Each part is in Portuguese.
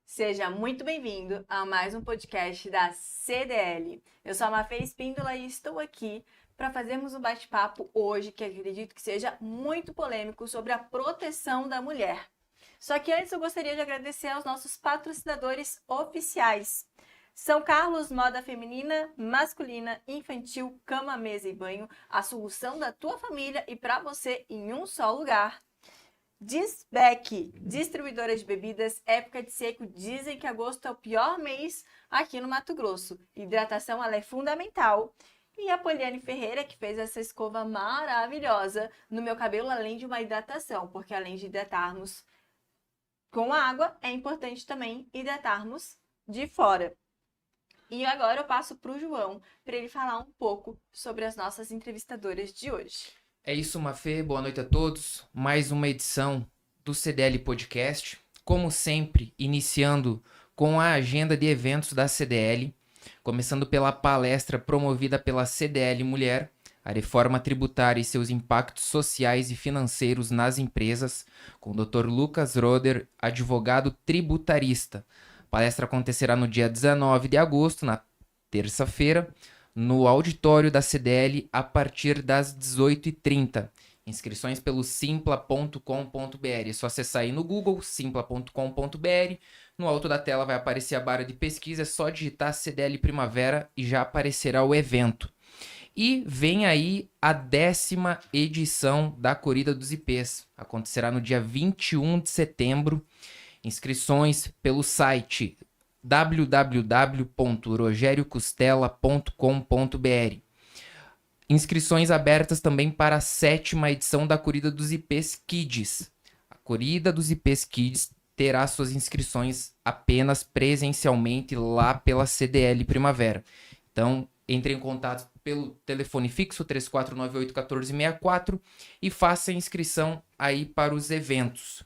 Seja muito bem-vindo a mais um podcast da CDL. Eu sou a Mafê Espíndola e estou aqui para fazermos um bate-papo hoje que acredito que seja muito polêmico sobre a proteção da mulher. Só que antes eu gostaria de agradecer aos nossos patrocinadores oficiais. São Carlos Moda Feminina, Masculina, Infantil, Cama, Mesa e Banho, a solução da tua família e para você em um só lugar. Disbec, distribuidora de bebidas, época de seco, dizem que agosto é o pior mês aqui no Mato Grosso. Hidratação, ela é fundamental. E a Poliane Ferreira, que fez essa escova maravilhosa no meu cabelo, além de uma hidratação, porque além de hidratarmos com água, é importante também hidratarmos de fora. E agora eu passo para o João, para ele falar um pouco sobre as nossas entrevistadoras de hoje. É isso, Mafê. Boa noite a todos. Mais uma edição do CDL Podcast. Como sempre, iniciando com a agenda de eventos da CDL, começando pela palestra promovida pela CDL Mulher, a reforma tributária e seus impactos sociais e financeiros nas empresas, com o Dr. Lucas Roder, advogado tributarista. A palestra acontecerá no dia 19 de agosto, na terça-feira, no auditório da CDL a partir das 18h30. Inscrições pelo simpla.com.br. É só acessar aí no Google, simpla.com.br. No alto da tela vai aparecer a barra de pesquisa, é só digitar CDL Primavera e já aparecerá o evento. E vem aí a 10ª edição da Corrida dos IPs. Acontecerá no dia 21 de setembro. Inscrições pelo site www.rogeriocostela.com.br. Inscrições abertas também para a 7ª edição da Corrida dos IPs Kids. A Corrida dos IPs Kids terá suas inscrições apenas presencialmente lá pela CDL Primavera. Então, entre em contato pelo telefone fixo 3498-1464 e faça a inscrição aí para os eventos.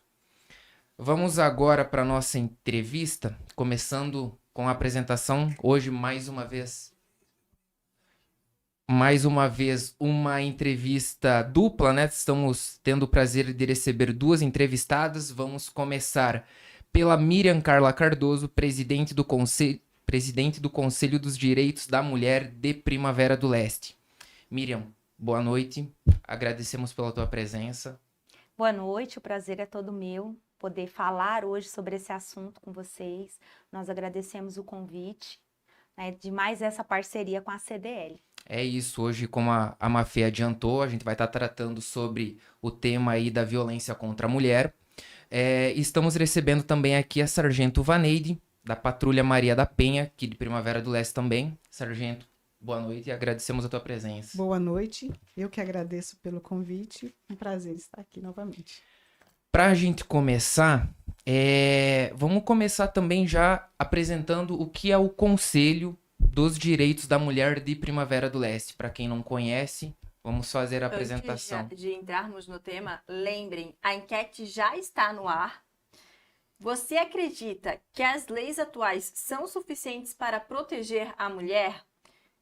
Vamos agora para a nossa entrevista, começando com a apresentação. Hoje, mais uma vez, uma entrevista dupla, né? Estamos tendo o prazer de receber duas entrevistadas. Vamos começar pela Miriam Carla Cardoso, presidente do Conselho dos Direitos da Mulher de Primavera do Leste. Miriam, boa noite. Agradecemos pela tua presença. Boa noite, o prazer é todo meu poder falar hoje sobre esse assunto com vocês. Nós agradecemos o convite, né, de mais essa parceria com a CDL. É isso, hoje, como a Mafê adiantou, a gente vai estar tratando sobre o tema aí da violência contra a mulher. Estamos recebendo também aqui a Sargento Vaneide, da Patrulha Maria da Penha, aqui de Primavera do Leste também. Sargento, boa noite e agradecemos a tua presença. Boa noite, eu que agradeço pelo convite, um prazer estar aqui novamente. Para a gente começar, vamos começar também já apresentando o que é o Conselho dos Direitos da Mulher de Primavera do Leste. Para quem não conhece, vamos fazer a apresentação. Antes de entrarmos no tema, lembrem, a enquete já está no ar. Você acredita que as leis atuais são suficientes para proteger a mulher?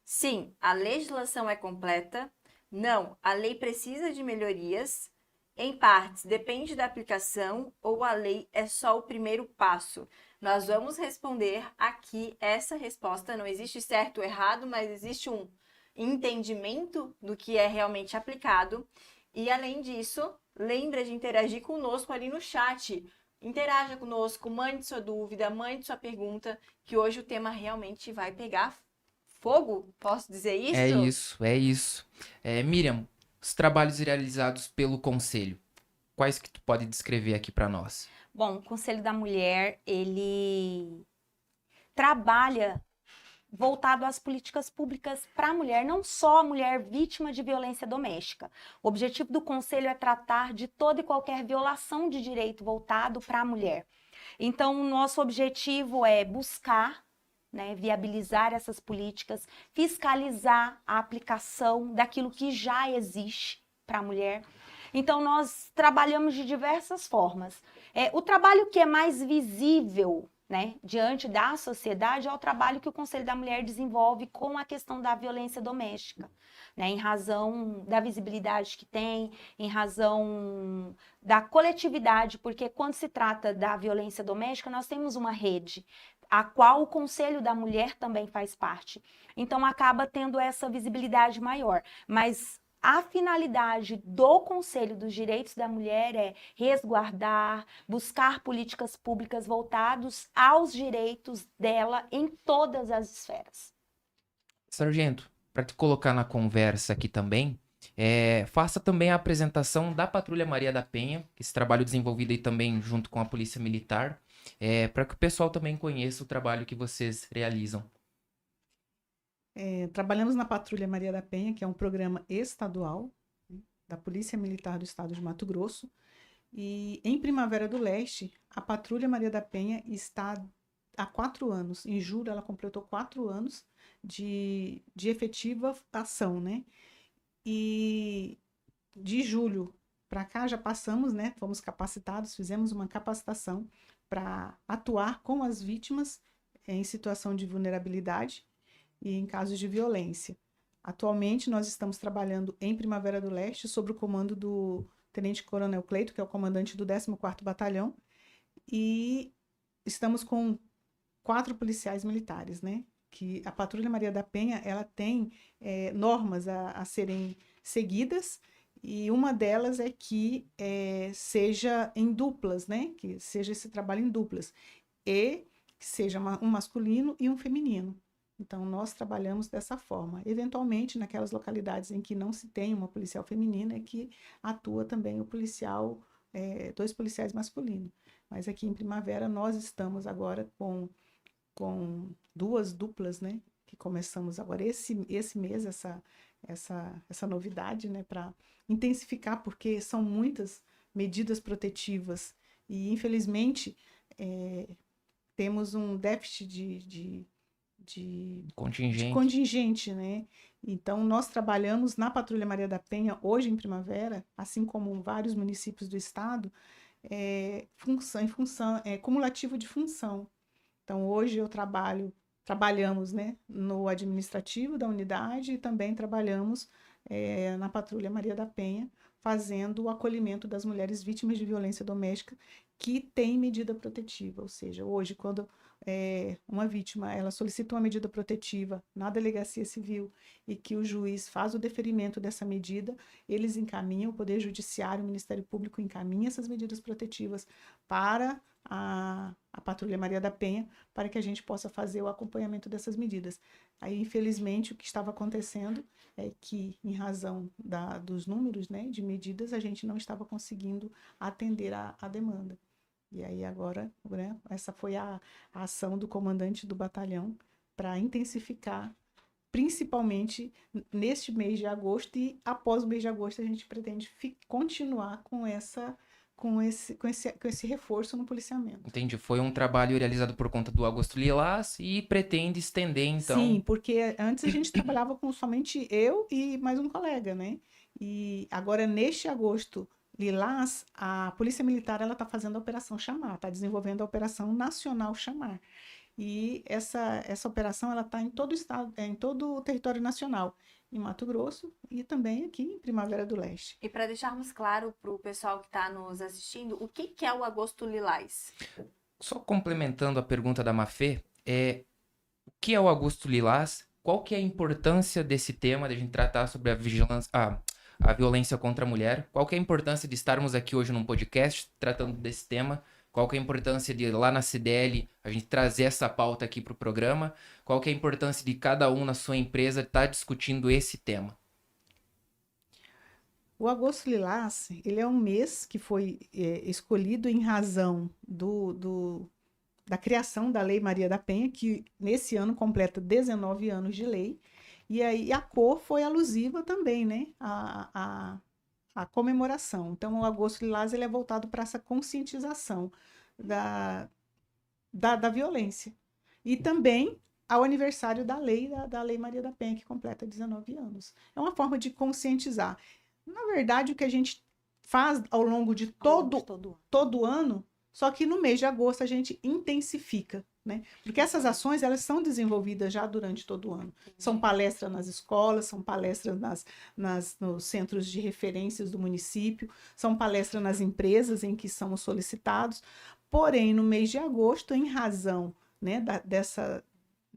Sim, a legislação é completa. Não, a lei precisa de melhorias. Em partes, depende da aplicação ou a lei é só o primeiro passo. Nós vamos responder aqui essa resposta. Não existe certo ou errado, mas existe um entendimento do que é realmente aplicado. E além disso, lembra de interagir conosco ali no chat. Interaja conosco, mande sua dúvida, mande sua pergunta, que hoje o tema realmente vai pegar fogo. Posso dizer isso? É isso. Miriam, os trabalhos realizados pelo Conselho, quais que tu pode descrever aqui para nós? Bom, o Conselho da Mulher, ele trabalha voltado às políticas públicas para a mulher, não só a mulher vítima de violência doméstica. O objetivo do Conselho é tratar de toda e qualquer violação de direito voltado para a mulher. Então, o nosso objetivo é buscar, né, viabilizar essas políticas, fiscalizar a aplicação daquilo que já existe para a mulher. Então, nós trabalhamos de diversas formas. O trabalho que é mais visível né, diante da sociedade, é o trabalho que o Conselho da Mulher desenvolve com a questão da violência doméstica, né, em razão da visibilidade que tem, em razão da coletividade, porque quando se trata da violência doméstica, nós temos uma rede, a qual o Conselho da Mulher também faz parte. Então, acaba tendo essa visibilidade maior. Mas a finalidade do Conselho dos Direitos da Mulher é resguardar, buscar políticas públicas voltadas aos direitos dela em todas as esferas. Sargento, para te colocar na conversa aqui também, faça também a apresentação da Patrulha Maria da Penha, esse trabalho desenvolvido aí também junto com a Polícia Militar, para que o pessoal também conheça o trabalho que vocês realizam. Trabalhamos na Patrulha Maria da Penha, que é um programa estadual, né, da Polícia Militar do Estado de Mato Grosso. E em Primavera do Leste, a Patrulha Maria da Penha está há 4 anos. Em julho, ela completou 4 anos de efetiva ação, né? E de julho para cá já passamos, né? Fomos capacitados, fizemos uma capacitação para atuar com as vítimas em situação de vulnerabilidade e em casos de violência. Atualmente, nós estamos trabalhando em Primavera do Leste sob o comando do Tenente Coronel Cleito, que é o comandante do 14º Batalhão, e estamos com 4 policiais militares, né? Que a Patrulha Maria da Penha, ela tem normas a serem seguidas, e uma delas é que seja em duplas, né? Que seja esse trabalho em duplas, e que seja um masculino e um feminino. Então, nós trabalhamos dessa forma. Eventualmente, naquelas localidades em que não se tem uma policial feminina, é que atua também o policial, 2 policiais masculinos. Mas aqui em Primavera, nós estamos agora com 2 duplas, né? Que começamos agora esse mês, essa novidade, né? Para intensificar, porque são muitas medidas protetivas e, infelizmente, temos um déficit de contingente, né? Então, nós trabalhamos na Patrulha Maria da Penha, hoje em Primavera, assim como em vários municípios do estado, cumulativo de função. Então, hoje trabalhamos, né, no administrativo da unidade e também trabalhamos na Patrulha Maria da Penha, fazendo o acolhimento das mulheres vítimas de violência doméstica que têm medida protetiva. Ou seja, hoje, quando uma vítima ela solicita uma medida protetiva na delegacia civil e que o juiz faz o deferimento dessa medida, eles encaminham, o Poder Judiciário, o Ministério Público encaminha essas medidas protetivas para a Patrulha Maria da Penha, para que a gente possa fazer o acompanhamento dessas medidas. Aí, infelizmente, o que estava acontecendo é que, em razão dos números, né, de medidas, a gente não estava conseguindo atender a demanda. E aí agora, né, essa foi a ação do comandante do batalhão para intensificar, principalmente neste mês de agosto, e após o mês de agosto a gente pretende continuar com esse reforço no policiamento. Entendi. Foi um trabalho realizado por conta do Agosto Lilás e pretende estender, então... Sim, porque antes a gente trabalhava com somente eu e mais um colega, né? E agora, neste Agosto Lilás, a Polícia Militar está fazendo a Operação Chamar, está desenvolvendo a Operação Nacional Chamar. E essa operação está em todo o estado, em todo o território nacional, em Mato Grosso e também aqui em Primavera do Leste. E para deixarmos claro para o pessoal que está nos assistindo, o que é o Agosto Lilás? Só complementando a pergunta da Mafê, o que é o Agosto Lilás? Qual que é a importância desse tema, de a gente tratar sobre a vigilância, a violência contra a mulher? Qual que é a importância de estarmos aqui hoje num podcast tratando desse tema? Qual que é a importância de lá na CDL a gente trazer essa pauta aqui para o programa? Qual que é a importância de cada um na sua empresa estar discutindo esse tema? O Agosto Lilás, ele é um mês que foi escolhido em razão da criação da Lei Maria da Penha, que nesse ano completa 19 anos de lei, e aí a cor foi alusiva também, né, a comemoração. Então, o Agosto Lilás ele é voltado para essa conscientização da violência. E também ao aniversário da Lei Maria da Penha, que completa 19 anos. É uma forma de conscientizar. Na verdade, o que a gente faz ao longo de todo ano Só que no mês de agosto a gente intensifica, né? Porque essas ações, elas são desenvolvidas já durante todo o ano. São palestras nas escolas, são palestras nos centros de referências do município, são palestras nas empresas em que somos solicitados. Porém, no mês de agosto, em razão, né,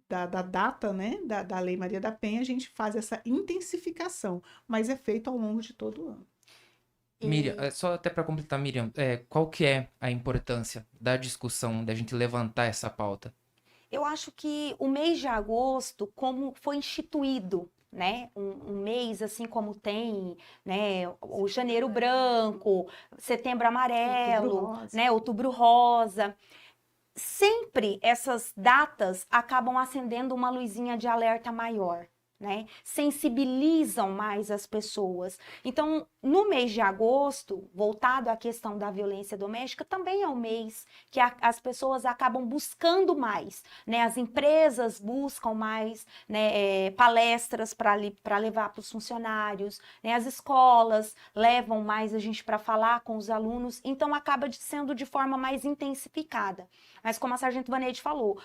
da data, né, da Lei Maria da Penha, a gente faz essa intensificação, mas é feito ao longo de todo o ano. Miriam, só até para completar, Miriam, qual que é a importância da discussão, da gente levantar essa pauta? Eu acho que o mês de agosto, como foi instituído, né, um mês assim como tem, né, o janeiro branco, setembro amarelo, né, outubro rosa, sempre essas datas acabam acendendo uma luzinha de alerta maior, né? Sensibilizam mais as pessoas. Então, no mês de agosto, voltado à questão da violência doméstica, também é um mês que as pessoas acabam buscando mais, né? As empresas buscam mais, né, palestras para levar para os funcionários, né? As escolas levam mais a gente para falar com os alunos, então acaba sendo de forma mais intensificada. Mas como a Sargento Vaneide falou,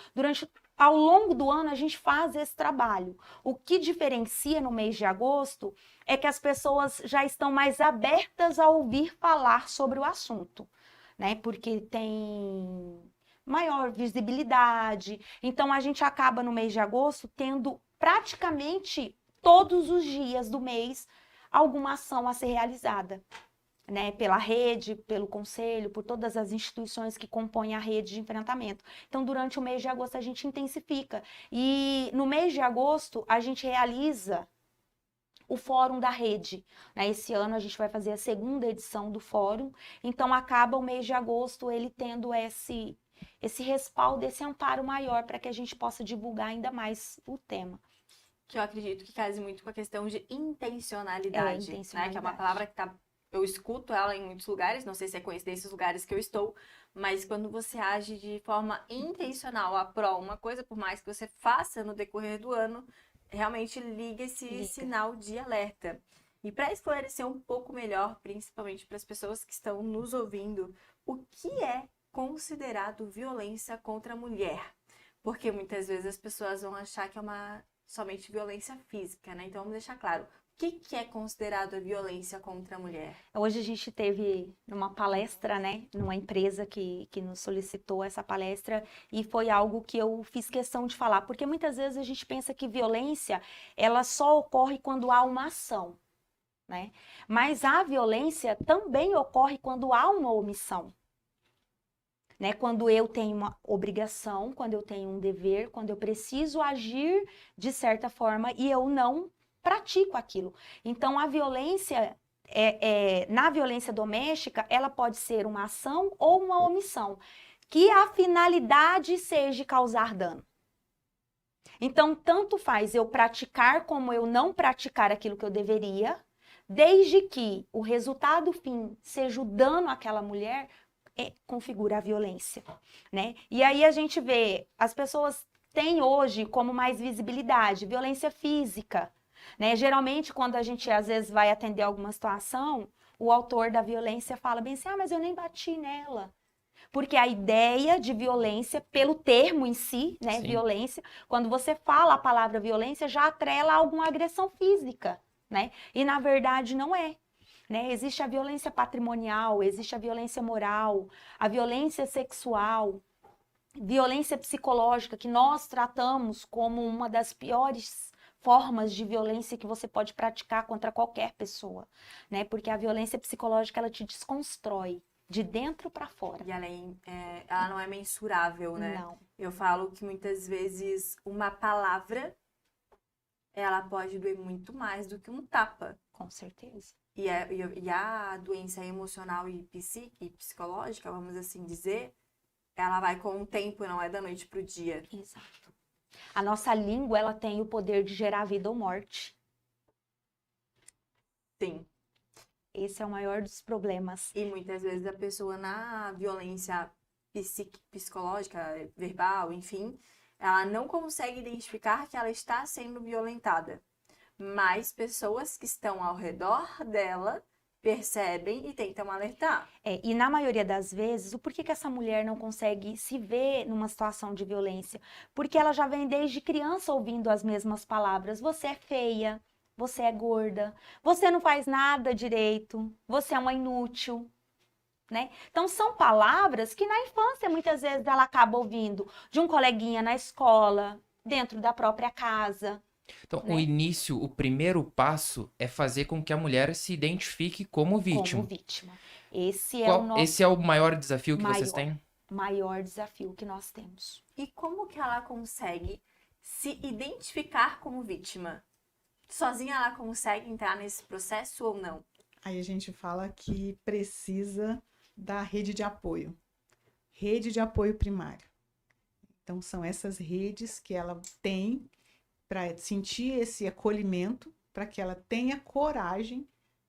ao longo do ano a gente faz esse trabalho. O que diferencia no mês de agosto é que as pessoas já estão mais abertas a ouvir falar sobre o assunto, né? Porque tem maior visibilidade. Então a gente acaba no mês de agosto tendo praticamente todos os dias do mês alguma ação a ser realizada, né, pela rede, pelo conselho, por todas as instituições que compõem a rede de enfrentamento. Então, durante o mês de agosto, a gente intensifica. E no mês de agosto, a gente realiza o Fórum da Rede, né? Esse ano a gente vai fazer a 2ª edição do Fórum, então acaba o mês de agosto ele tendo esse respaldo, esse amparo maior para que a gente possa divulgar ainda mais o tema. Que eu acredito que case muito com a questão de intencionalidade, né? Que é uma palavra que eu escuto ela em muitos lugares, não sei se é coincidência os lugares que eu estou, mas quando você age de forma intencional a pró uma coisa, por mais que você faça no decorrer do ano, realmente liga esse sinal de alerta. E para esclarecer um pouco melhor, principalmente para as pessoas que estão nos ouvindo, o que é considerado violência contra a mulher? Porque muitas vezes as pessoas vão achar que é somente violência física, né? Então vamos deixar claro. O que é considerado a violência contra a mulher? Hoje a gente teve uma palestra, né, numa empresa que nos solicitou essa palestra e foi algo que eu fiz questão de falar, porque muitas vezes a gente pensa que violência, ela só ocorre quando há uma ação, né? Mas a violência também ocorre quando há uma omissão, né? Quando eu tenho uma obrigação, quando eu tenho um dever, quando eu preciso agir de certa forma e eu não pratico aquilo. Então, a violência, na violência doméstica, ela pode ser uma ação ou uma omissão, que a finalidade seja causar dano. Então, tanto faz eu praticar como eu não praticar aquilo que eu deveria, desde que o resultado fim seja o dano àquela mulher, configura a violência, né? E aí a gente vê, as pessoas têm hoje como mais visibilidade, violência física, né? Geralmente, quando a gente às vezes vai atender alguma situação, o autor da violência fala bem assim, mas eu nem bati nela. Porque a ideia de violência, pelo termo em si, né, Sim. Violência, quando você fala a palavra violência, já atrela a alguma agressão física, né? E na verdade não é. Né? Existe a violência patrimonial, existe a violência moral, a violência sexual, violência psicológica, que nós tratamos como uma das piores formas de violência que você pode praticar contra qualquer pessoa, né? Porque a violência psicológica, ela te desconstrói de dentro para fora. E ela não é mensurável, né? Não. Eu falo que muitas vezes uma palavra, ela pode doer muito mais do que um tapa. Com certeza. E a doença emocional e psicológica, vamos assim dizer, ela vai com o tempo, não é da noite pro dia. Exato. A nossa língua, ela tem o poder de gerar vida ou morte. Sim. Esse é o maior dos problemas. E muitas vezes a pessoa na violência psicológica, verbal, enfim, ela não consegue identificar que ela está sendo violentada. Mas pessoas que estão ao redor dela percebem e tentam alertar. E na maioria das vezes, o porquê que essa mulher não consegue se ver numa situação de violência? Porque ela já vem desde criança ouvindo as mesmas palavras. Você é feia, você é gorda, você não faz nada direito, você é uma inútil, né? Então são palavras que na infância muitas vezes ela acaba ouvindo de um coleguinha na escola, dentro da própria casa. Então, Né? o início, o primeiro passo é fazer com que a mulher se identifique como vítima. Como vítima. Esse é o nosso Esse é o maior desafio que vocês têm? maior desafio que nós temos. E como que ela consegue se identificar como vítima? Sozinha ela consegue entrar nesse processo ou não? Aí a gente fala que precisa da rede de apoio. Rede de apoio primário. Então, são essas redes que ela tem para sentir esse acolhimento, para que ela tenha coragem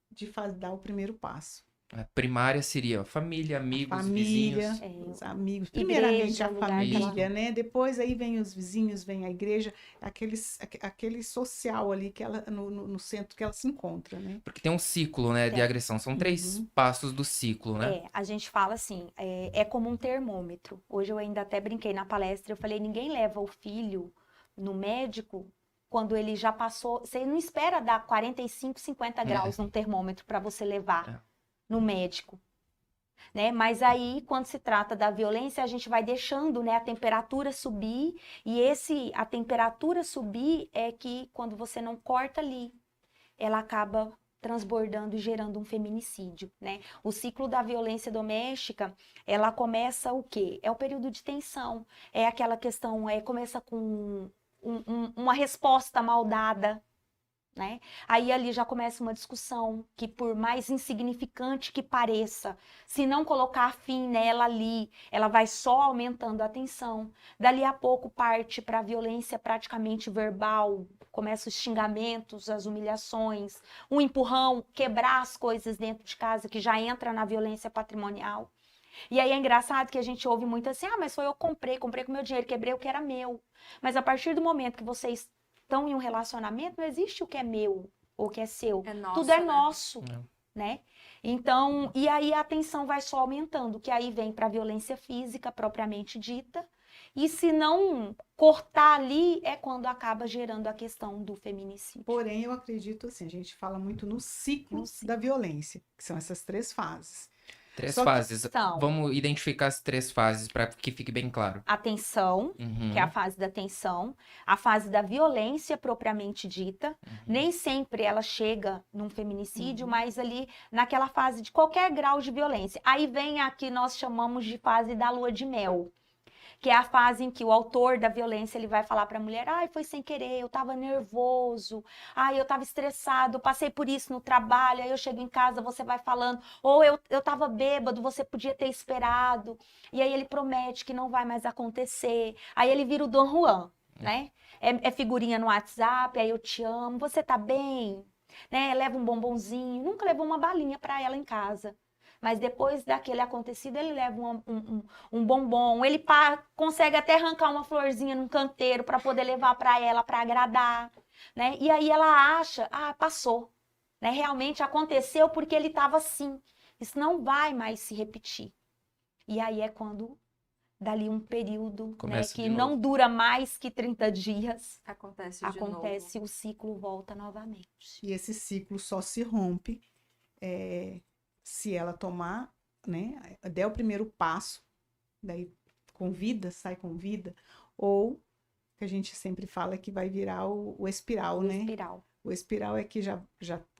de dar o primeiro passo. A primária seria família, amigos, Família, vizinhos. os amigos. Primeiramente Igreja, a lugar que ela família, né? Depois aí vem os vizinhos, vem a igreja, aquele social ali que ela, no centro que ela se encontra, né? Porque tem um ciclo, né, de Tem. agressão. São 3 passos do ciclo, né? A gente fala assim, é como um termômetro. Hoje eu ainda até brinquei na palestra, eu falei, ninguém leva o filho no médico quando ele já passou, você não espera dar 45, 50 graus no termômetro para você levar no médico, né? Mas aí, quando se trata da violência, a gente vai deixando, né, a temperatura subir, e a temperatura subir é que, quando você não corta ali, ela acaba transbordando e gerando um feminicídio, né? O ciclo da violência doméstica, ela começa o quê? É o período de tensão, é aquela questão, começa com uma resposta mal dada, né? Aí ali já começa uma discussão que, por mais insignificante que pareça, se não colocar fim nela ali, ela vai só aumentando a tensão. Dali a pouco parte para a violência praticamente verbal, começam os xingamentos, as humilhações, um empurrão, quebrar as coisas dentro de casa, que já entra na violência patrimonial. E aí é engraçado que a gente ouve muito assim, mas foi eu comprei com meu dinheiro, quebrei o que era meu. Mas a partir do momento que vocês estão em um relacionamento, não existe o que é meu ou o que é seu. É nosso, tudo é né? nosso, né? Então, e aí a tensão vai só aumentando, que aí vem para a violência física propriamente dita. E se não cortar ali, é quando acaba gerando a questão do feminicídio. Porém, eu acredito assim, a gente fala muito no ciclo da violência, que são essas 3 fases. 3 Só que fases. são- Vamos identificar as 3 fases para que fique bem claro. A tensão, que é a fase da tensão, a fase da violência propriamente dita. Nem sempre ela chega num feminicídio, mas ali naquela fase de qualquer grau de violência. Aí vem a que nós chamamos de fase da lua de mel, que é a fase em que o autor da violência ele vai falar para a mulher, foi sem querer, eu estava nervoso, eu estava estressado, passei por isso no trabalho, aí eu chego em casa, você vai falando, ou eu estava bêbado, você podia ter esperado, e aí ele promete que não vai mais acontecer, aí ele vira o Dom Juan, né? É figurinha no WhatsApp, aí eu te amo, você tá bem? Né? Leva um bombonzinho, nunca levou uma balinha para ela em casa. Mas depois daquele acontecido, ele leva um bombom, ele consegue até arrancar uma florzinha num canteiro para poder levar para ela, para agradar, né? E aí ela acha, passou, né? Realmente aconteceu porque ele estava assim. Isso não vai mais se repetir. E aí é quando, dali um período, né, que não dura mais que 30 dias, acontece o ciclo volta novamente. E esse ciclo só se rompe se ela tomar, né, der o primeiro passo, daí sai com vida, ou que a gente sempre fala que vai virar o espiral, né? Espiral. O espiral é que já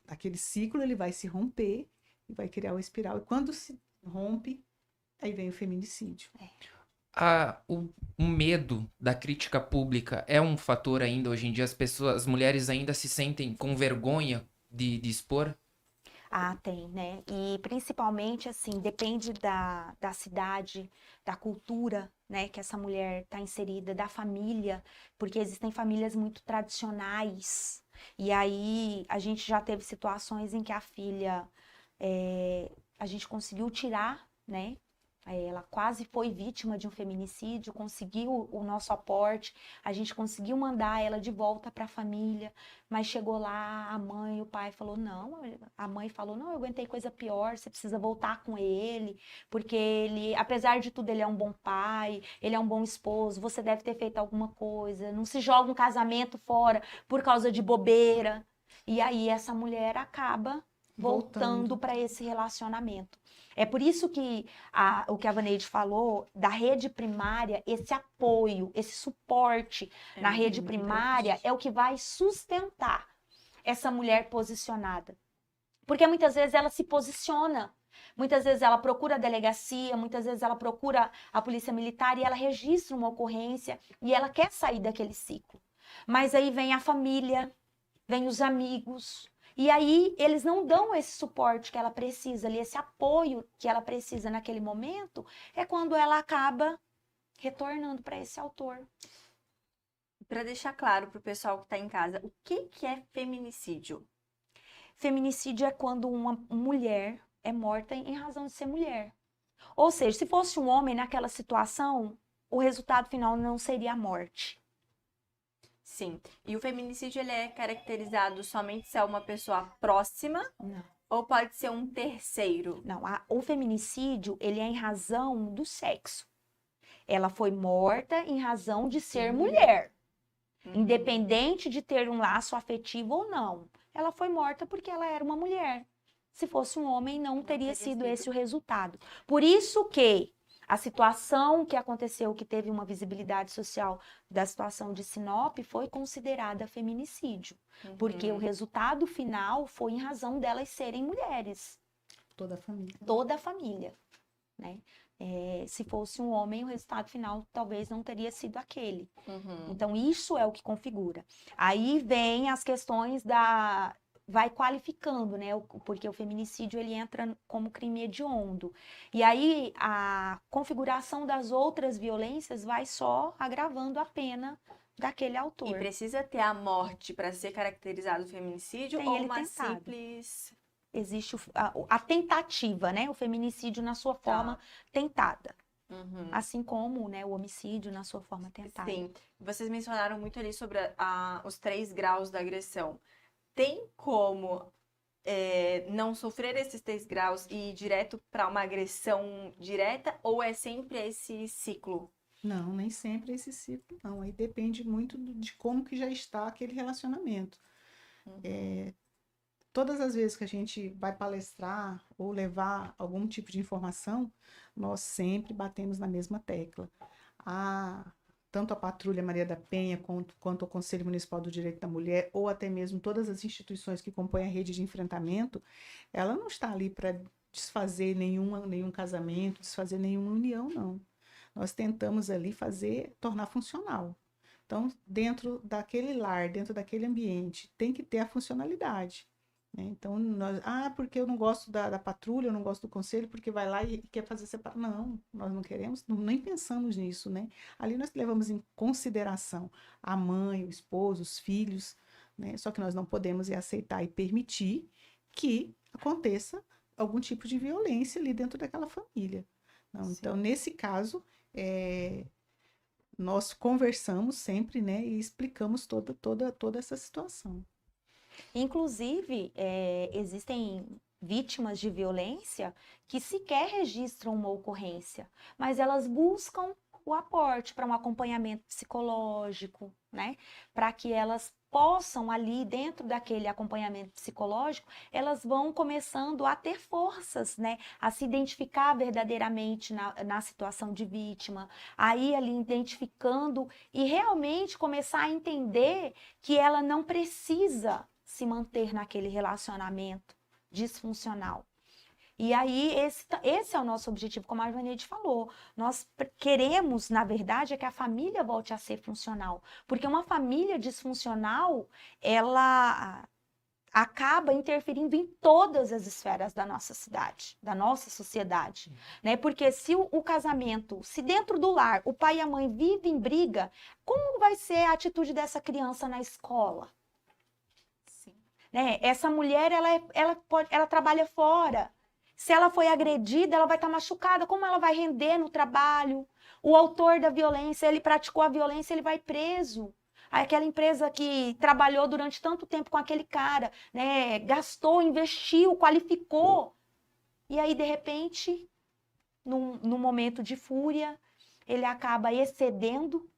aquele ciclo ele vai se romper e vai criar o espiral. E quando se rompe, aí vem o feminicídio. O medo da crítica pública é um fator ainda hoje em dia? As mulheres ainda se sentem com vergonha de expor? Tem, né? E principalmente, assim, depende da cidade, da cultura, né? Que essa mulher está inserida, da família, porque existem famílias muito tradicionais. E aí, a gente já teve situações em que a filha, a gente conseguiu tirar, né? Ela quase foi vítima de um feminicídio, conseguiu o nosso aporte, a gente conseguiu mandar ela de volta para a família, mas chegou lá, a mãe e o pai falou, não, a mãe falou, não, eu aguentei coisa pior, você precisa voltar com ele, porque ele, apesar de tudo, ele é um bom pai, ele é um bom esposo, você deve ter feito alguma coisa, não se joga um casamento fora por causa de bobeira. E aí essa mulher acaba voltando para esse relacionamento. É por isso que o que a Vaneide falou, da rede primária, esse apoio, esse suporte na rede primária é o que vai sustentar essa mulher posicionada. Porque muitas vezes ela se posiciona, muitas vezes ela procura a delegacia, muitas vezes ela procura a polícia militar e ela registra uma ocorrência e ela quer sair daquele ciclo. Mas aí vem a família, vem os amigos, e aí eles não dão esse suporte que ela precisa ali, esse apoio que ela precisa naquele momento, é quando ela acaba retornando para esse autor. Para deixar claro para o pessoal que está em casa, o que é feminicídio? Feminicídio é quando uma mulher é morta em razão de ser mulher. Ou seja, se fosse um homem naquela situação, o resultado final não seria a morte. Sim. E o feminicídio, ele é caracterizado somente se é uma pessoa próxima? Não. Ou pode ser um terceiro? Não, o feminicídio, ele é em razão do sexo. Ela foi morta em razão de ser mulher. Independente de ter um laço afetivo ou não. Ela foi morta porque ela era uma mulher. Se fosse um homem, não teria sido esse o resultado. Por isso que a situação que aconteceu, que teve uma visibilidade social da situação de Sinop, foi considerada feminicídio. Porque o resultado final foi em razão delas serem mulheres. Toda a família. Toda a família, né? Se fosse um homem, o resultado final talvez não teria sido aquele. Então, isso é o que configura. Aí vem as questões vai qualificando, né? Porque o feminicídio, ele entra como crime hediondo. E aí, a configuração das outras violências vai só agravando a pena daquele autor. E precisa ter a morte para ser caracterizado o feminicídio? Tem ou ele uma tentado. simples... Existe a tentativa, né? O feminicídio na sua forma tentada. Assim como, né, o homicídio na sua forma tentada. Sim. Vocês mencionaram muito ali sobre os 3 graus da agressão. Tem como não sofrer esses 3 graus e ir direto para uma agressão direta? Ou é sempre esse ciclo? Não, nem sempre esse ciclo, não. Aí depende muito de como que já está aquele relacionamento. Todas as vezes que a gente vai palestrar ou levar algum tipo de informação, nós sempre batemos na mesma tecla. Tanto a Patrulha Maria da Penha quanto o Conselho Municipal do Direito da Mulher, ou até mesmo todas as instituições que compõem a rede de enfrentamento, ela não está ali para desfazer nenhum casamento, desfazer nenhuma união, não. Nós tentamos ali tornar funcional. Então, dentro daquele lar, dentro daquele ambiente, tem que ter a funcionalidade. Então, porque eu não gosto da patrulha, eu não gosto do conselho, porque vai lá e quer fazer separação. Não, nós não queremos, nem pensamos nisso, né? Ali nós levamos em consideração a mãe, o esposo, os filhos, né? Só que nós não podemos aceitar e permitir que aconteça algum tipo de violência ali dentro daquela família. Não, então, nesse caso, nós conversamos sempre, né? E explicamos toda essa situação. Inclusive, existem vítimas de violência que sequer registram uma ocorrência, mas elas buscam o aporte para um acompanhamento psicológico, né? Para que elas possam ali, dentro daquele acompanhamento psicológico, elas vão começando a ter forças, né? A se identificar verdadeiramente na situação de vítima, aí ali identificando e realmente começar a entender que ela não precisa se manter naquele relacionamento disfuncional. E aí, esse é o nosso objetivo, como a Vaneide falou. Nós queremos, na verdade, que a família volte a ser funcional. Porque uma família disfuncional, ela acaba interferindo em todas as esferas da nossa cidade, da nossa sociedade. Né? Porque se o casamento, se dentro do lar, o pai e a mãe vivem em briga, como vai ser a atitude dessa criança na escola? Né? Essa mulher, ela trabalha fora. Se ela foi agredida, ela vai estar machucada. Como ela vai render no trabalho? O autor da violência, ele praticou a violência, ele vai preso. Aquela empresa que trabalhou durante tanto tempo com aquele cara, né, gastou, investiu, qualificou. E aí, de repente, num momento de fúria, ele acaba excedendo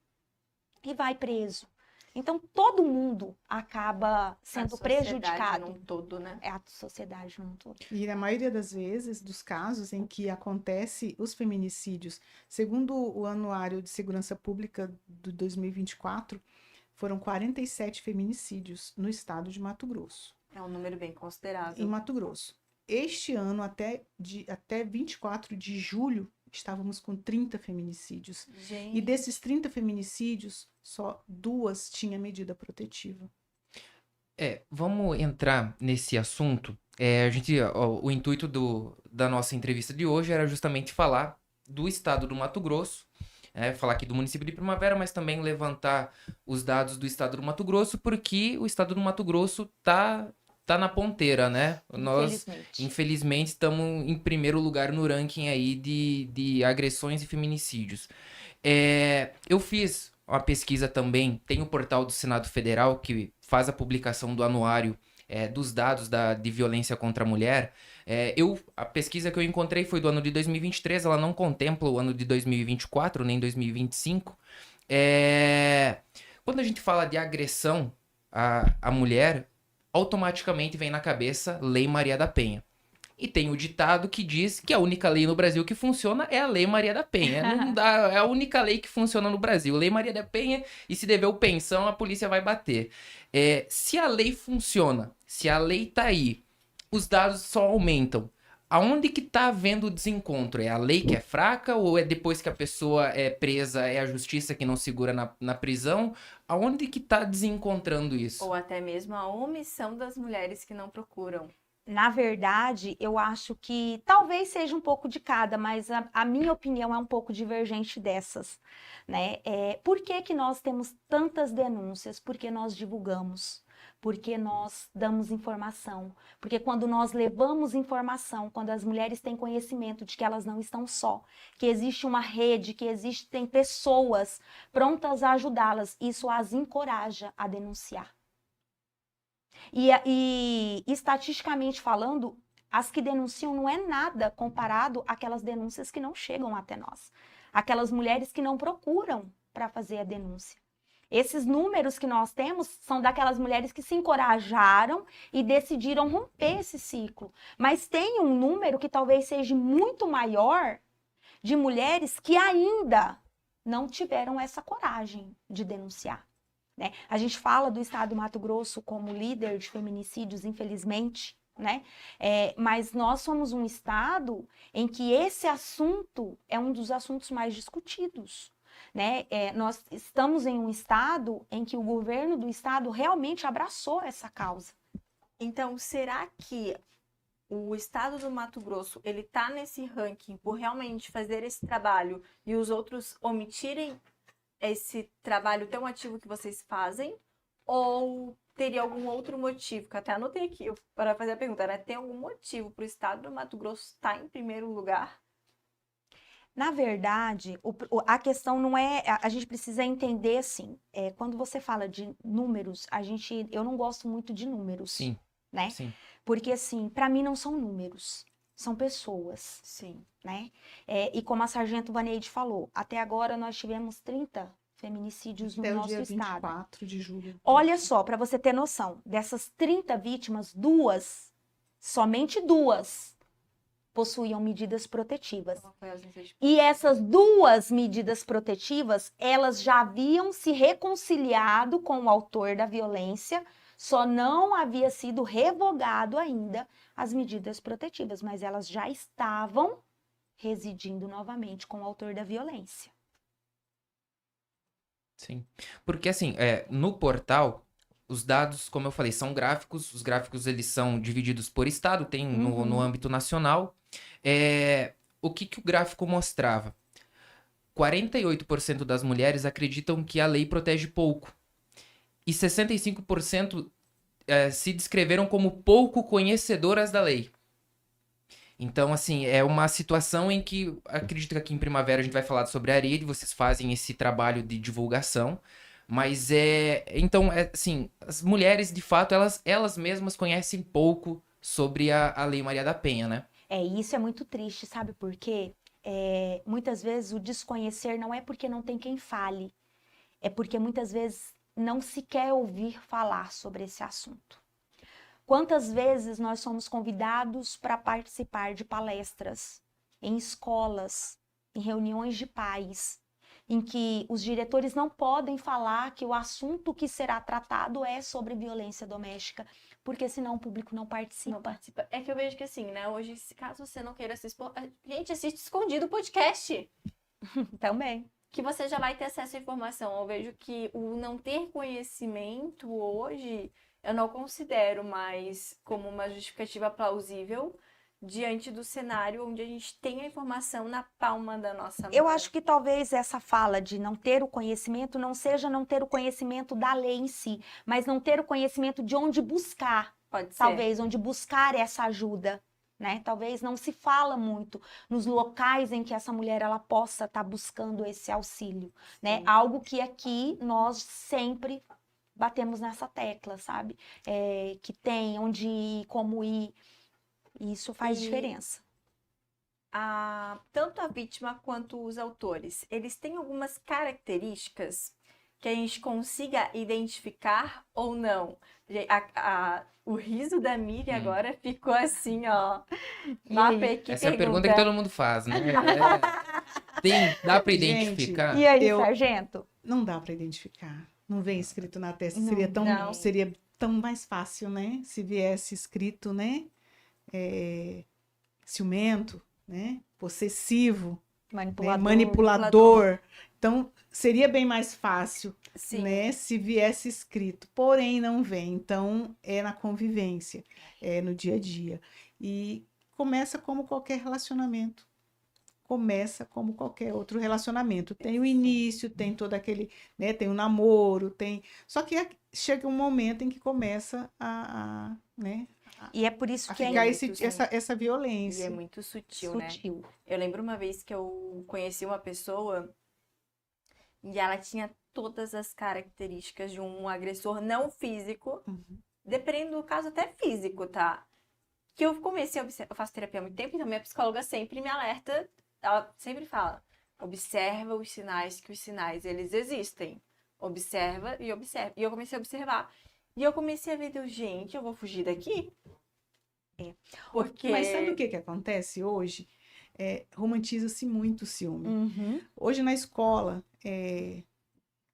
e vai preso. Então, todo mundo acaba sendo prejudicado. Num todo, né? É a sociedade num todo. E na maioria das vezes, dos casos em que acontece os feminicídios, segundo o Anuário de Segurança Pública de 2024, foram 47 feminicídios no estado de Mato Grosso. É um número bem considerável. Em Mato Grosso. Este ano, até 24 de julho, estávamos com 30 feminicídios. Gente. E desses 30 feminicídios, só 2 tinham medida protetiva. Vamos entrar nesse assunto. O intuito da nossa entrevista de hoje era justamente falar do estado do Mato Grosso, falar aqui do município de Primavera, mas também levantar os dados do estado do Mato Grosso, porque o estado do Mato Grosso tá na ponteira, né? Nós, infelizmente, estamos em primeiro lugar no ranking aí de agressões e feminicídios. Eu fiz uma pesquisa também, tem o portal do Senado Federal, que faz a publicação do anuário dos dados de violência contra a mulher. A pesquisa que eu encontrei foi do ano de 2023, ela não contempla o ano de 2024, nem 2025. Quando a gente fala de agressão à mulher, automaticamente vem na cabeça Lei Maria da Penha. E tem o ditado que diz que a única lei no Brasil que funciona é a Lei Maria da Penha. É a única lei que funciona no Brasil. Lei Maria da Penha, e se dever o pensão, a polícia vai bater. Se a lei funciona, se a lei tá aí, os dados só aumentam. Aonde que tá havendo desencontro? É a lei que é fraca ou é depois que a pessoa é presa, é a justiça que não segura na prisão? Aonde que tá desencontrando isso? Ou até mesmo a omissão das mulheres que não procuram. Na verdade, eu acho que talvez seja um pouco de cada, mas a minha opinião é um pouco divergente dessas, né? Por que nós temos tantas denúncias? Porque nós divulgamos, porque nós damos informação, porque quando nós levamos informação, quando as mulheres têm conhecimento de que elas não estão só, que existe uma rede, que existem pessoas prontas a ajudá-las, isso as encoraja a denunciar. E estatisticamente falando, as que denunciam não é nada comparado àquelas denúncias que não chegam até nós. Aquelas mulheres que não procuram para fazer a denúncia. Esses números que nós temos são daquelas mulheres que se encorajaram e decidiram romper esse ciclo. Mas tem um número que talvez seja muito maior de mulheres que ainda não tiveram essa coragem de denunciar. Né? A gente fala do estado do Mato Grosso como líder de feminicídios, infelizmente, né? Mas nós somos um estado em que esse assunto é um dos assuntos mais discutidos. Né? Nós estamos em um estado em que o governo do estado realmente abraçou essa causa. Então, será que o estado do Mato Grosso, ele tá nesse ranking por realmente fazer esse trabalho e os outros omitirem esse trabalho tão ativo que vocês fazem? Ou teria algum outro motivo? Que eu até anotei aqui para fazer a pergunta, né? Tem algum motivo para o estado do Mato Grosso estar em primeiro lugar? Na verdade, a questão não é... A gente precisa entender, assim, quando você fala de números, eu não gosto muito de números. Sim, né? sim. Porque, assim, para mim não são números, são pessoas. Sim. Né? E como a Sargento Vaneide falou, até agora nós tivemos 30 feminicídios no nosso estado. Até o dia 24 de julho. Olha só, para você ter noção, dessas 30 vítimas, somente duas, possuíam medidas protetivas. E essas 2 medidas protetivas, elas já haviam se reconciliado com o autor da violência, só não havia sido revogado ainda as medidas protetivas, mas elas já estavam residindo novamente com o autor da violência. Sim. Porque assim, no portal, os dados, como eu falei, são gráficos. Os gráficos, eles são divididos por estado, tem no âmbito nacional. O que o gráfico mostrava? 48% das mulheres acreditam que a lei protege pouco. E 65% se descreveram como pouco conhecedoras da lei. Então, assim, é uma situação em que, acredito que aqui em Primavera a gente vai falar sobre a rede, vocês fazem esse trabalho de divulgação, mas então, assim, as mulheres, de fato, elas mesmas conhecem pouco sobre a Lei Maria da Penha, né? Isso é muito triste, sabe por quê? Muitas vezes o desconhecer não é porque não tem quem fale, é porque muitas vezes não se quer ouvir falar sobre esse assunto. Quantas vezes nós somos convidados para participar de palestras em escolas, em reuniões de pais, em que os diretores não podem falar que o assunto que será tratado é sobre violência doméstica, porque senão o público não participa. Não participa. É que eu vejo que assim, né? Hoje, caso você não queira se expor, gente, assiste escondido o podcast. Também. Que você já vai ter acesso à informação. Eu vejo que o não ter conhecimento hoje, eu não considero mais como uma justificativa plausível diante do cenário onde a gente tem a informação na palma da nossa mão. Eu acho que talvez essa fala de não ter o conhecimento não seja não ter o conhecimento da lei em si, mas não ter o conhecimento de onde buscar, Pode ser. talvez, onde buscar essa ajuda, né? Talvez não se fala muito nos locais em que essa mulher ela possa estar buscando esse auxílio, né? Sim. Algo que aqui nós sempre batemos nessa tecla, sabe? Que tem onde ir, como ir, e isso faz diferença. Tanto a vítima quanto os autores, eles têm algumas características que a gente consiga identificar ou não. O riso da Miriam agora ficou assim, ó. Mapê, que Essa é a pergunta que todo mundo faz, né? Dá pra Gente, identificar? E aí, sargento? Não dá para identificar. Não vem escrito na testa. Não, Seria tão mais fácil, né? Se viesse escrito, né? Ciumento, né? Possessivo, né? Manipulador. Então, seria bem mais fácil, Sim. né? Se viesse escrito. Porém, não vem. Então, é na convivência, é no dia a dia. E começa como qualquer relacionamento. Começa como qualquer outro relacionamento. Tem o início, tem todo aquele, né? Tem o namoro, tem... Só que chega um momento em que começa né? E é por isso A que ficar muito essa violência. E é muito sutil, né? Eu lembro uma vez que eu conheci uma pessoa e ela tinha todas as características de um agressor não físico, dependendo do caso até físico, tá? Que eu comecei a observar, eu faço terapia há muito tempo, então minha psicóloga sempre me alerta, ela sempre fala, observa os sinais, que os sinais, eles existem. Observa e observa. E eu comecei a observar. E eu comecei a ver, gente, eu vou fugir daqui? Porque... Mas sabe o que acontece hoje? Romantiza-se muito o ciúme. Hoje na escola,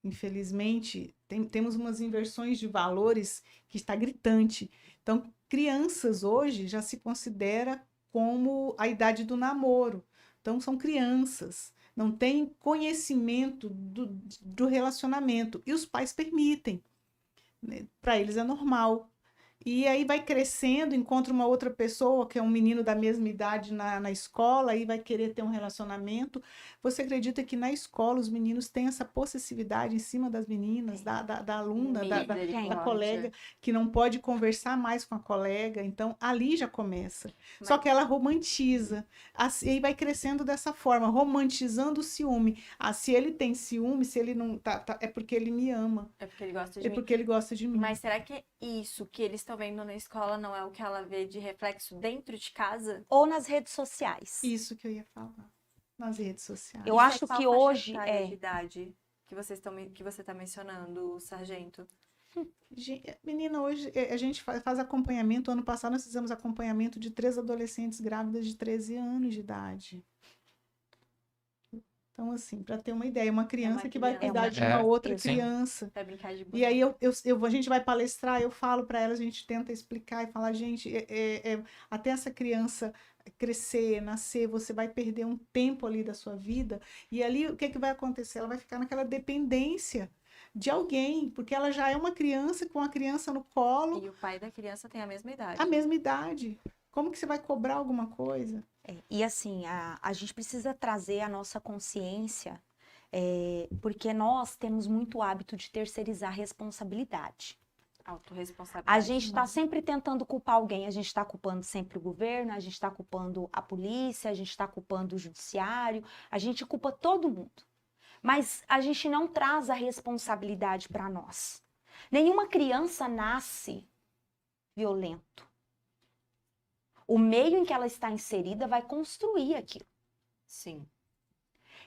infelizmente, temos umas inversões de valores que está gritante. Então, crianças hoje já se considera como a idade do namoro. Então, são crianças, não têm conhecimento do relacionamento. E os pais permitem. Né? Para eles é normal. E aí vai crescendo, encontra uma outra pessoa, que é um menino da mesma idade na escola, e vai querer ter um relacionamento. Você acredita que na escola os meninos têm essa possessividade em cima das meninas, da aluna, da colega, que não pode conversar mais com a colega? Então, ali já começa. Só que ela romantiza. Assim, e vai crescendo dessa forma, romantizando o ciúme. Se ele tem ciúme, se ele não... é porque ele me ama. É porque ele gosta de mim. É porque ele gosta de mim. Mas será que isso que eles estão vendo na escola não é o que ela vê de reflexo dentro de casa? Ou nas redes sociais. Isso que eu ia falar. Nas redes sociais. Eu acho que hoje de idade que você está mencionando, sargento. Menina, hoje a gente faz acompanhamento. Ano passado nós fizemos acompanhamento de 3 adolescentes grávidas de 13 anos de idade. Então, assim, para ter uma ideia, uma criança que vai cuidar de uma outra criança. Vai brincar de boneca. E aí a gente vai palestrar, eu falo para elas, a gente tenta explicar e falar, gente, até essa criança crescer, nascer, você vai perder um tempo ali da sua vida. E ali o que vai acontecer? Ela vai ficar naquela dependência de alguém, porque ela já é uma criança com a criança no colo. E o pai da criança tem a mesma idade. A mesma idade. Como que você vai cobrar alguma coisa? E assim, a gente precisa trazer a nossa consciência, porque nós temos muito hábito de terceirizar responsabilidade. Autorresponsabilidade. A gente está sempre tentando culpar alguém. A gente está culpando sempre o governo, a gente está culpando a polícia, a gente está culpando o judiciário, a gente culpa todo mundo. Mas a gente não traz a responsabilidade para nós. Nenhuma criança nasce violento. O meio em que ela está inserida vai construir aquilo. Sim.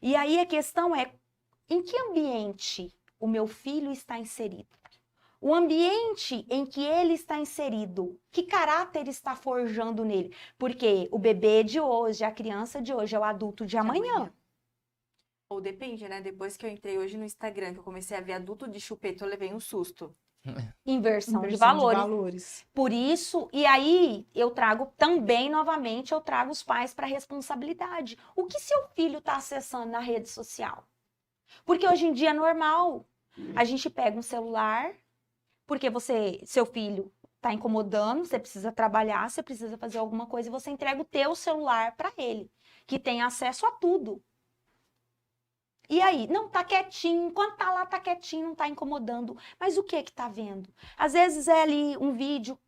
E aí a questão é, em que ambiente o meu filho está inserido? O ambiente em que ele está inserido, que caráter está forjando nele? Porque o bebê de hoje, a criança de hoje é o adulto de amanhã. Ou depende, né? Depois que eu entrei hoje no Instagram, que eu comecei a ver adulto de chupeta, eu levei um susto. Inversão de Inversão valores. Por isso, e aí eu trago também, novamente, eu trago os pais para a responsabilidade. O que seu filho está acessando na rede social? Porque hoje em dia é normal. A gente pega um celular, porque seu filho está incomodando, você precisa trabalhar, você precisa fazer alguma coisa, e você entrega o teu celular para ele, que tem acesso a tudo. E aí, não, tá quietinho, enquanto tá lá, tá quietinho, não tá incomodando. Mas o que tá vendo? Às vezes é ali um vídeo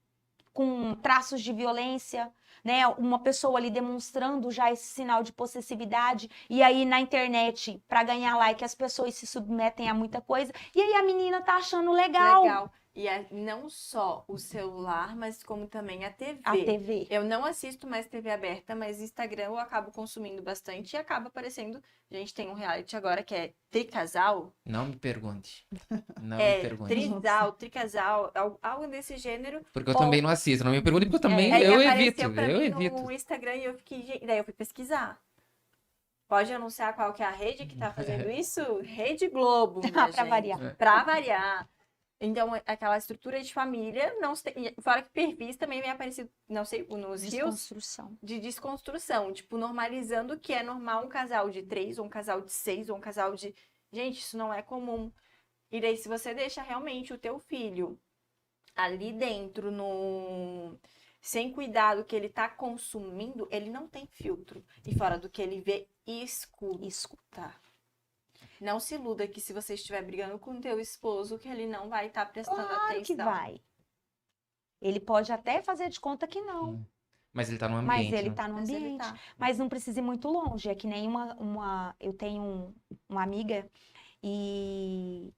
com traços de violência, né? Uma pessoa ali demonstrando já esse sinal de possessividade. E aí na internet, para ganhar like, as pessoas se submetem a muita coisa. E aí a menina tá achando legal. Legal. E não só o celular, mas como também a TV. A TV. Eu não assisto mais TV aberta, mas Instagram eu acabo consumindo bastante e acaba aparecendo. A gente tem um reality agora que é Tricasal. Não me pergunte. Não me pergunte. Tricasal, algo desse gênero. Porque eu também não assisto. Não me pergunte, porque eu também Aí eu apareceu evito. pra Eu mim evito. no Instagram e eu fiquei. Daí eu fui pesquisar. Pode anunciar qual que é a rede que tá fazendo isso? Rede Globo, minha Pra gente. variar. Pra variar. Então, aquela estrutura de família, não se tem, fora que perfis também vem aparecido, não sei, nos rios, Desconstrução. de desconstrução, tipo, normalizando que é normal um casal de 3, ou um casal de 6, ou um casal de... Gente, isso não é comum. E daí, se você deixa realmente o teu filho ali dentro, sem cuidado que ele tá consumindo, ele não tem filtro. E fora do que ele vê, escuta. Não se iluda que se você estiver brigando com o teu esposo, que ele não vai estar prestando Claro atenção. que vai. Ele pode até fazer de conta que não. Mas ele tá no Mas ambiente. ele né? tá no Mas ele ambiente. tá. Mas não precisa ir muito longe. É que nem eu tenho uma amiga e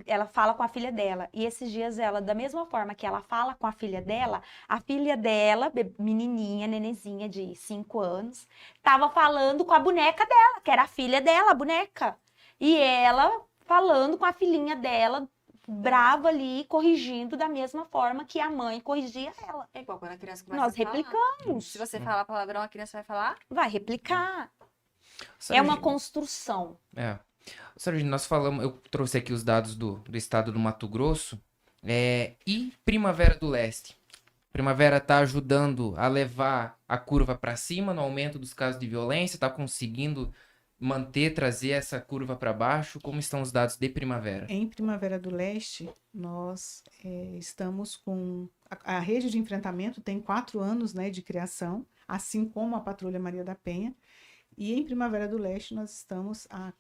ela fala com a filha dela. E esses dias ela, da mesma forma que ela fala com a filha dela, menininha, nenenzinha de 5 anos, tava falando com a boneca dela, que era a filha dela, a boneca. E ela falando com a filhinha dela, brava ali, corrigindo da mesma forma que a mãe corrigia ela. É igual quando a criança começa Nós a falar. replicamos. Se você fala palavrão, a criança vai falar? Vai replicar. É Sargento, uma construção. Sargento, nós falamos, eu trouxe aqui os dados do estado do Mato Grosso. E Primavera do Leste? Primavera está ajudando a levar a curva para cima no aumento dos casos de violência? Está conseguindo trazer essa curva para baixo? Como estão os dados de Primavera? Em Primavera do Leste, nós estamos com... A rede de enfrentamento tem 4 anos, né, de criação, assim como a Patrulha Maria da Penha. E em Primavera do Leste nós estamos há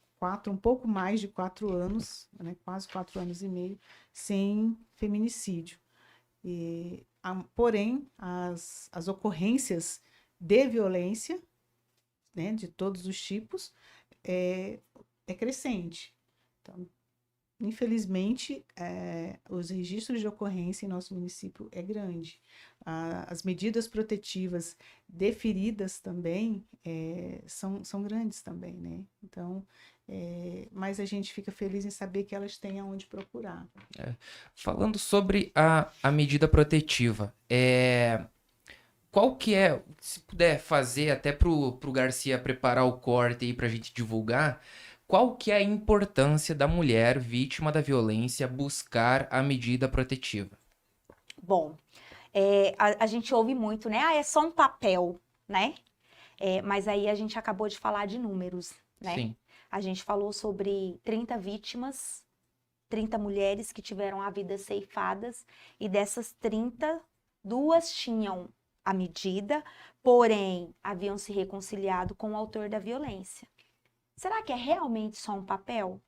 um pouco mais de 4 anos, né, quase 4 anos e meio, sem feminicídio. Porém, as ocorrências de violência, né, de todos os tipos, é crescente. Então, infelizmente, os registros de ocorrência em nosso município é grande. As medidas protetivas de feridas também são grandes também, né? Então, mas a gente fica feliz em saber que elas têm aonde procurar. Falando sobre a medida protetiva, qual que é, se puder fazer até pro Garcia preparar o corte aí pra gente divulgar, qual que é a importância da mulher vítima da violência buscar a medida protetiva? Bom, a gente ouve muito, né? É só um papel, né? Mas aí a gente acabou de falar de números, né? Sim. A gente falou sobre 30 vítimas, 30 mulheres que tiveram a vida ceifadas, e dessas 30, 2 tinham a medida, porém haviam se reconciliado com o autor da violência. Será que é realmente só um papel?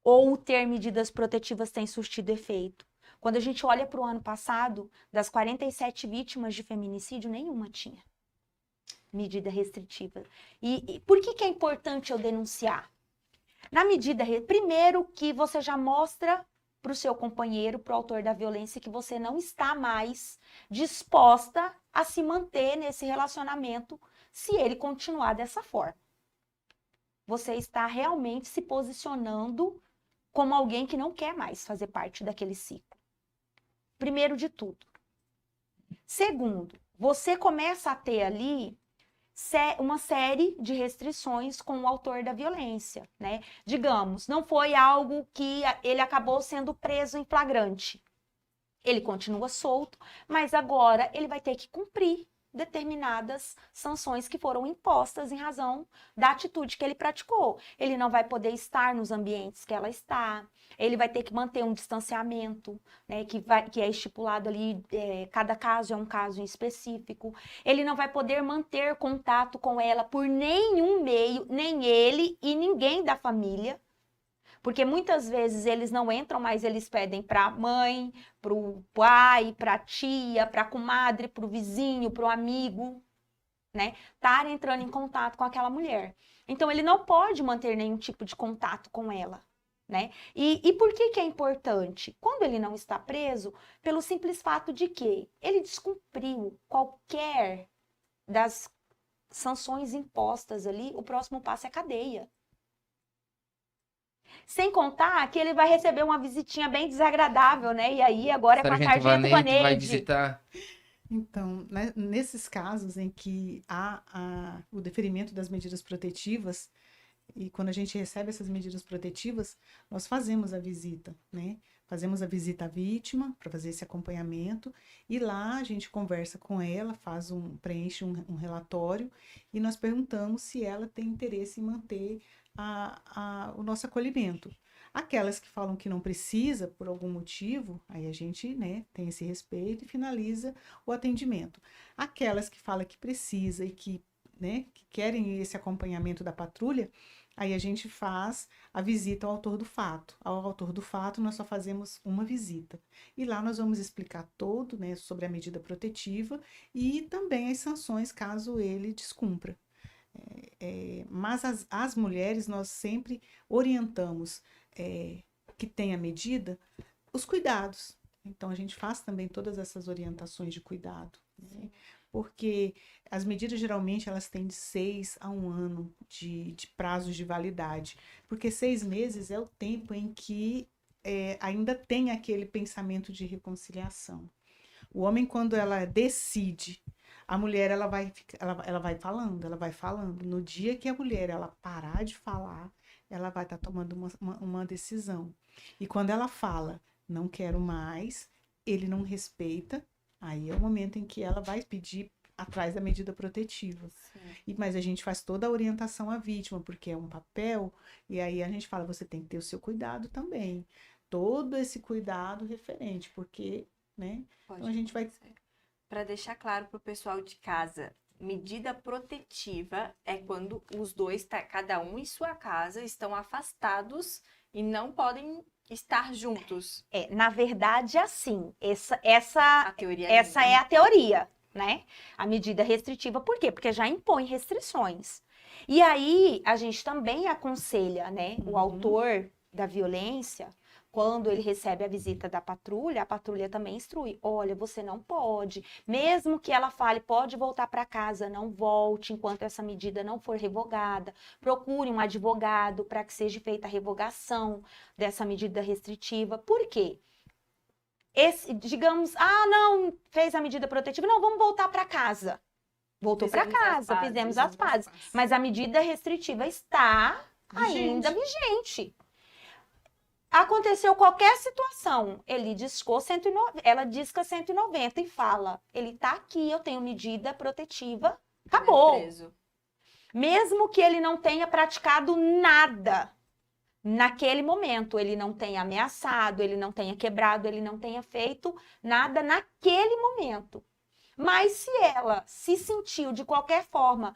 Ou ter medidas protetivas tem surtido efeito? Quando a gente olha para o ano passado, das 47 vítimas de feminicídio, nenhuma tinha medida restritiva. E por que é importante eu denunciar? Na medida, primeiro que você já mostra para o seu companheiro, para o autor da violência, que você não está mais disposta a se manter nesse relacionamento se ele continuar dessa forma. Você está realmente se posicionando como alguém que não quer mais fazer parte daquele ciclo. Primeiro de tudo. Segundo, você começa a ter ali uma série de restrições com o autor da violência, né? Digamos, não foi algo que ele acabou sendo preso em flagrante. Ele continua solto, mas agora ele vai ter que cumprir determinadas sanções que foram impostas em razão da atitude que ele praticou. Ele não vai poder estar nos ambientes que ela está, ele vai ter que manter um distanciamento, né, que é estipulado ali, cada caso é um caso em específico. Ele não vai poder manter contato com ela por nenhum meio, nem ele e ninguém da família. Porque muitas vezes eles não entram, mas eles pedem para a mãe, para o pai, para a tia, para a comadre, para o vizinho, para o amigo, né? Estar entrando em contato com aquela mulher. Então, ele não pode manter nenhum tipo de contato com ela, né? E por que é importante? Quando ele não está preso, pelo simples fato de que ele descumpriu qualquer das sanções impostas ali, o próximo passo é cadeia. Sem contar que ele vai receber uma visitinha bem desagradável, né? E aí agora é com a Sargento Vaneide. Vai visitar. Então, né, nesses casos em que há o deferimento das medidas protetivas, e quando a gente recebe essas medidas protetivas, nós fazemos a visita, né? Fazemos a visita à vítima para fazer esse acompanhamento, e lá a gente conversa com ela, preenche um relatório, e nós perguntamos se ela tem interesse em manter o nosso acolhimento. Aquelas que falam que não precisa por algum motivo, aí a gente, né, tem esse respeito e finaliza o atendimento. Aquelas que falam que precisa e que, né, que querem esse acompanhamento da patrulha, aí a gente faz a visita ao autor do fato. Ao autor do fato, nós só fazemos uma visita. E lá nós vamos explicar todo, né, sobre a medida protetiva e também as sanções caso ele descumpra. Mas as mulheres, nós sempre orientamos que tem a medida, os cuidados. Então, a gente faz também todas essas orientações de cuidado, né? Porque as medidas, geralmente, elas têm de 6 a 1 ano de prazos de validade. Porque 6 meses é o tempo em que ainda tem aquele pensamento de reconciliação. O homem, quando ela decide, a mulher, ela vai falando. No dia que a mulher, ela parar de falar, ela vai estar tomando uma decisão. E quando ela fala, não quero mais, ele não respeita, aí é o momento em que ela vai pedir atrás da medida protetiva. Mas a gente faz toda a orientação à vítima, porque é um papel, e aí a gente fala, você tem que ter o seu cuidado também. Todo esse cuidado referente, porque, né? Então a gente vai... Para deixar claro para o pessoal de casa, medida protetiva é quando os dois, cada um em sua casa, estão afastados e não podem estar juntos. Na verdade, assim, essa é a teoria, né? A medida restritiva, por quê? Porque já impõe restrições. E aí, a gente também aconselha, né, o autor da violência, quando ele recebe a visita da patrulha, a patrulha também instrui. Olha, você não pode, mesmo que ela fale, pode voltar para casa, não volte enquanto essa medida não for revogada. Procure um advogado para que seja feita a revogação dessa medida restritiva. Por quê? Digamos, não, fez a medida protetiva, não, vamos voltar para casa. Voltou para casa, fizemos as pazes. Mas a medida restritiva está ainda vigente. Aconteceu qualquer situação, ele discou 190, ela disca 190 e fala, ele tá aqui, eu tenho medida protetiva, acabou. Mesmo que ele não tenha praticado nada naquele momento, ele não tenha ameaçado, ele não tenha quebrado, ele não tenha feito nada naquele momento. Mas se ela se sentiu de qualquer forma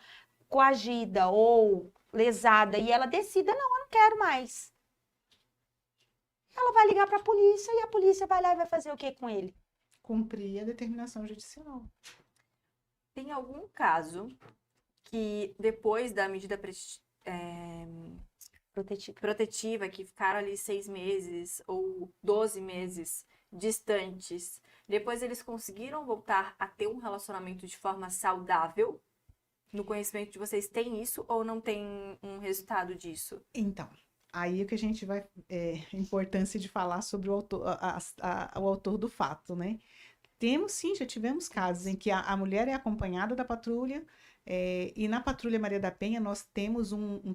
coagida ou lesada e ela decida, não, eu não quero mais. ela vai ligar para a polícia e a polícia vai lá e vai fazer o que com ele? Cumprir a determinação judicial. Tem algum caso que depois da medida protetiva, que ficaram ali 6 meses ou 12 meses distantes, depois eles conseguiram voltar a ter um relacionamento de forma saudável? No conhecimento de vocês, tem isso ou não tem um resultado disso? Então, aí é que a gente vai... a importância de falar sobre o autor, o autor do fato, né? Temos sim, já tivemos casos em que a mulher é acompanhada da patrulha, e na Patrulha Maria da Penha nós temos um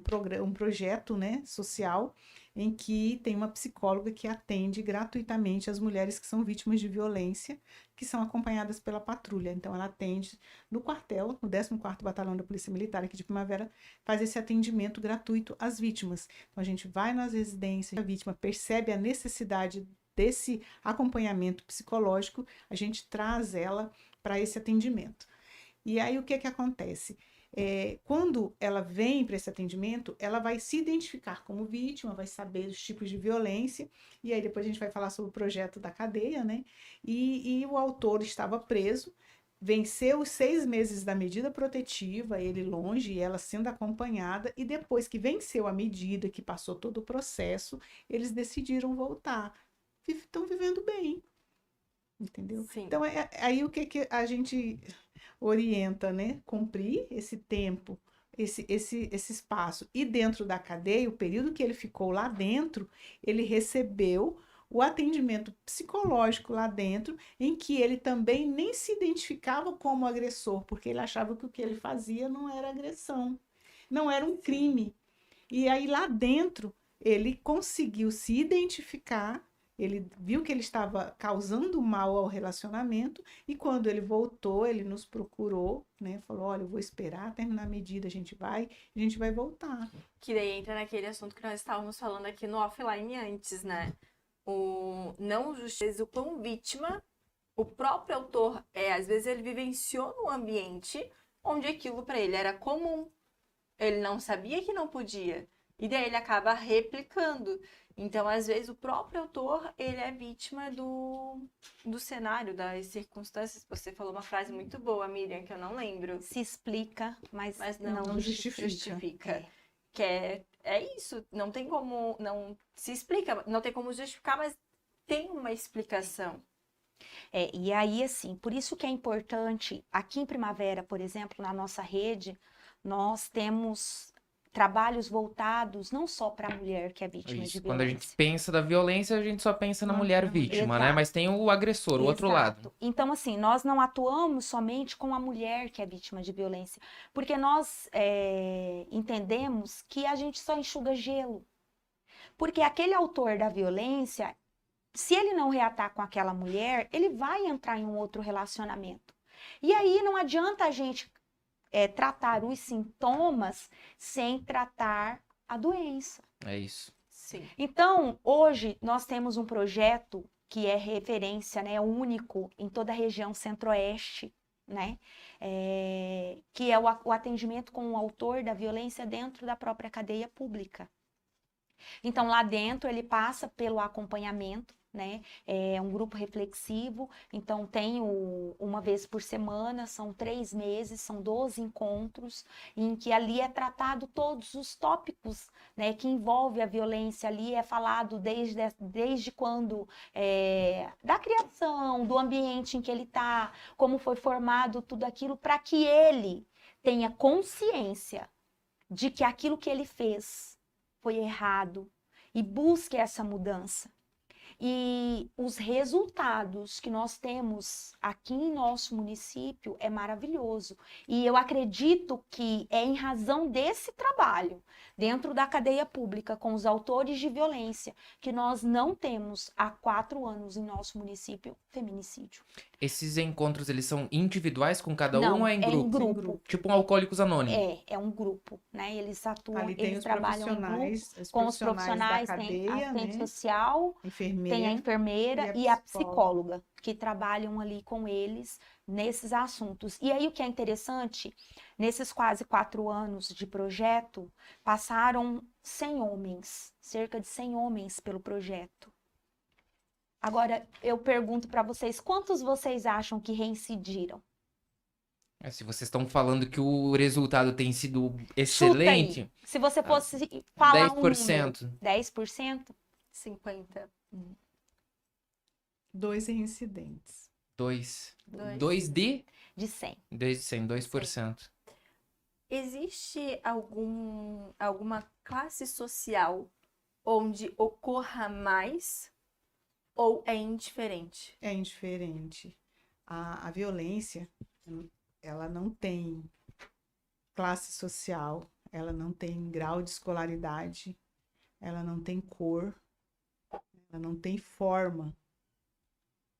projeto, né, social em que tem uma psicóloga que atende gratuitamente as mulheres que são vítimas de violência, que são acompanhadas pela patrulha. Então ela atende no quartel, no 14º Batalhão da Polícia Militar aqui de Primavera, faz esse atendimento gratuito às vítimas. Então a gente vai nas residências, a vítima percebe a necessidade desse acompanhamento psicológico, a gente traz ela para esse atendimento. E aí o que acontece? Quando ela vem para esse atendimento, ela vai se identificar como vítima, vai saber os tipos de violência, e aí depois a gente vai falar sobre o projeto da cadeia, né? E o autor estava preso, venceu os 6 meses da medida protetiva, ele longe e ela sendo acompanhada, e depois que venceu a medida, que passou todo o processo, eles decidiram voltar. Estão vivendo bem, entendeu? Sim. Então, aí o que a gente orienta, né? Cumprir esse tempo, esse espaço. E dentro da cadeia, o período que ele ficou lá dentro, ele recebeu o atendimento psicológico lá dentro, em que ele também nem se identificava como agressor, porque ele achava que o que ele fazia não era agressão, não era um crime. E aí lá dentro, ele conseguiu se identificar. Ele viu que ele estava causando mal ao relacionamento, e quando ele voltou, ele nos procurou, né? Falou, olha, eu vou esperar terminar a medida, a gente vai voltar. Que daí entra naquele assunto que nós estávamos falando aqui no offline antes, né? Não justiça, o quão vítima o próprio autor às vezes ele vivenciou num ambiente onde aquilo para ele era comum. Ele não sabia que não podia. E daí ele acaba replicando. Então, às vezes, o próprio autor, ele é vítima do cenário, das circunstâncias. Você falou uma frase muito boa, Miriam, que eu não lembro. Se explica, mas não justifica. Que é isso. Não tem como... Não se explica. Não tem como justificar, mas tem uma explicação. E aí, assim, por isso que é importante, aqui em Primavera, por exemplo, na nossa rede, nós temos trabalhos voltados não só para a mulher que é vítima de violência. Quando a gente pensa da violência, a gente só pensa na mulher vítima, Exato. né? Mas tem o agressor, o outro lado. Então, assim, nós não atuamos somente com a mulher que é vítima de violência, porque nós entendemos que a gente só enxuga gelo. Porque aquele autor da violência, se ele não reatar com aquela mulher, ele vai entrar em um outro relacionamento. E aí não adianta a gente tratar os sintomas sem tratar a doença. É isso. Sim. Então, hoje, nós temos um projeto que é referência, né, único em toda a região centro-oeste, né, que é o atendimento com o autor da violência dentro da própria cadeia pública. Então, lá dentro, ele passa pelo acompanhamento, né? É um grupo reflexivo, então tem uma vez por semana, são 3 meses, são 12 encontros, em que ali é tratado todos os tópicos, né, que envolve a violência. Ali é falado desde quando, da criação, do ambiente em que ele está, como foi formado tudo aquilo, para que ele tenha consciência de que aquilo que ele fez foi errado e busque essa mudança. E os resultados que nós temos aqui em nosso município é maravilhoso. E eu acredito que é em razão desse trabalho, dentro da cadeia pública, com os autores de violência, que nós não temos há 4 anos em nosso município feminicídio. Esses encontros, eles são individuais com cada Não, um ou é em grupo? É em grupo. Tipo um Alcoólicos Anônimos. É um grupo, né? Eles atuam, Ali tem eles trabalham em grupo, com os profissionais, da cadeia, tem assistente né? social, tem a enfermeira e a psicóloga, que trabalham ali com eles nesses assuntos. E aí o que é interessante, nesses quase 4 anos de projeto, passaram 100 homens, cerca de 100 homens pelo projeto. Agora, eu pergunto para vocês, quantos vocês acham que reincidiram? Se vocês estão falando que o resultado tem sido Chuta aí. excelente, Se você fosse falar um número. 10%. 10%? 50. 2 reincidentes. 2. Dois. 2 de? De 100. 2 de 100, 2%. Existe alguma classe social onde ocorra mais ou é indiferente? É indiferente. A violência, ela não tem classe social, ela não tem grau de escolaridade, ela não tem cor, ela não tem forma.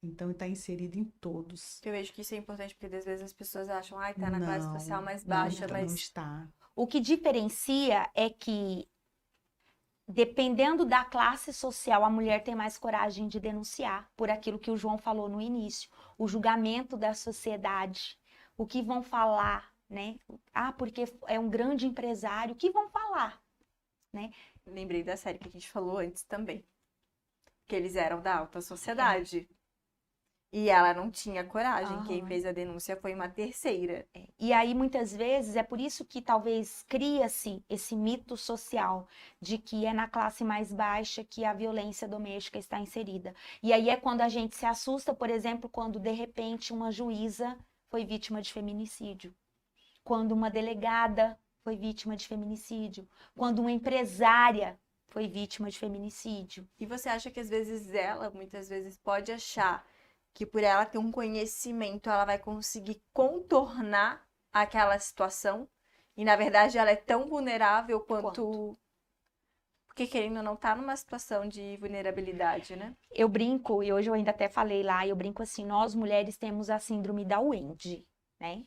Então, está inserido em todos. Eu vejo que isso é importante porque às vezes as pessoas acham, tá na classe social mais Não, baixa, não mas está. O que diferencia é que, dependendo da classe social, a mulher tem mais coragem de denunciar por aquilo que o João falou no início, o julgamento da sociedade, o que vão falar, né? Porque é um grande empresário, o que vão falar, né? lembrei da série que a gente falou antes também. Que eles eram da alta sociedade. E ela não tinha coragem. Aham. Quem fez a denúncia foi uma terceira. E aí, muitas vezes, é por isso que talvez cria-se esse mito social de que é na classe mais baixa que a violência doméstica está inserida. E aí é quando a gente se assusta, por exemplo, quando de repente uma juíza foi vítima de feminicídio, quando uma delegada foi vítima de feminicídio, quando uma empresária foi vítima de feminicídio. E você acha que às vezes ela, muitas vezes, pode achar que por ela ter um conhecimento, ela vai conseguir contornar aquela situação? E na verdade ela é tão vulnerável quanto... Porque querendo ou não, tá numa situação de vulnerabilidade, né? Eu brinco, e hoje eu ainda até falei lá, eu brinco assim, nós mulheres temos a síndrome da Wendy, né?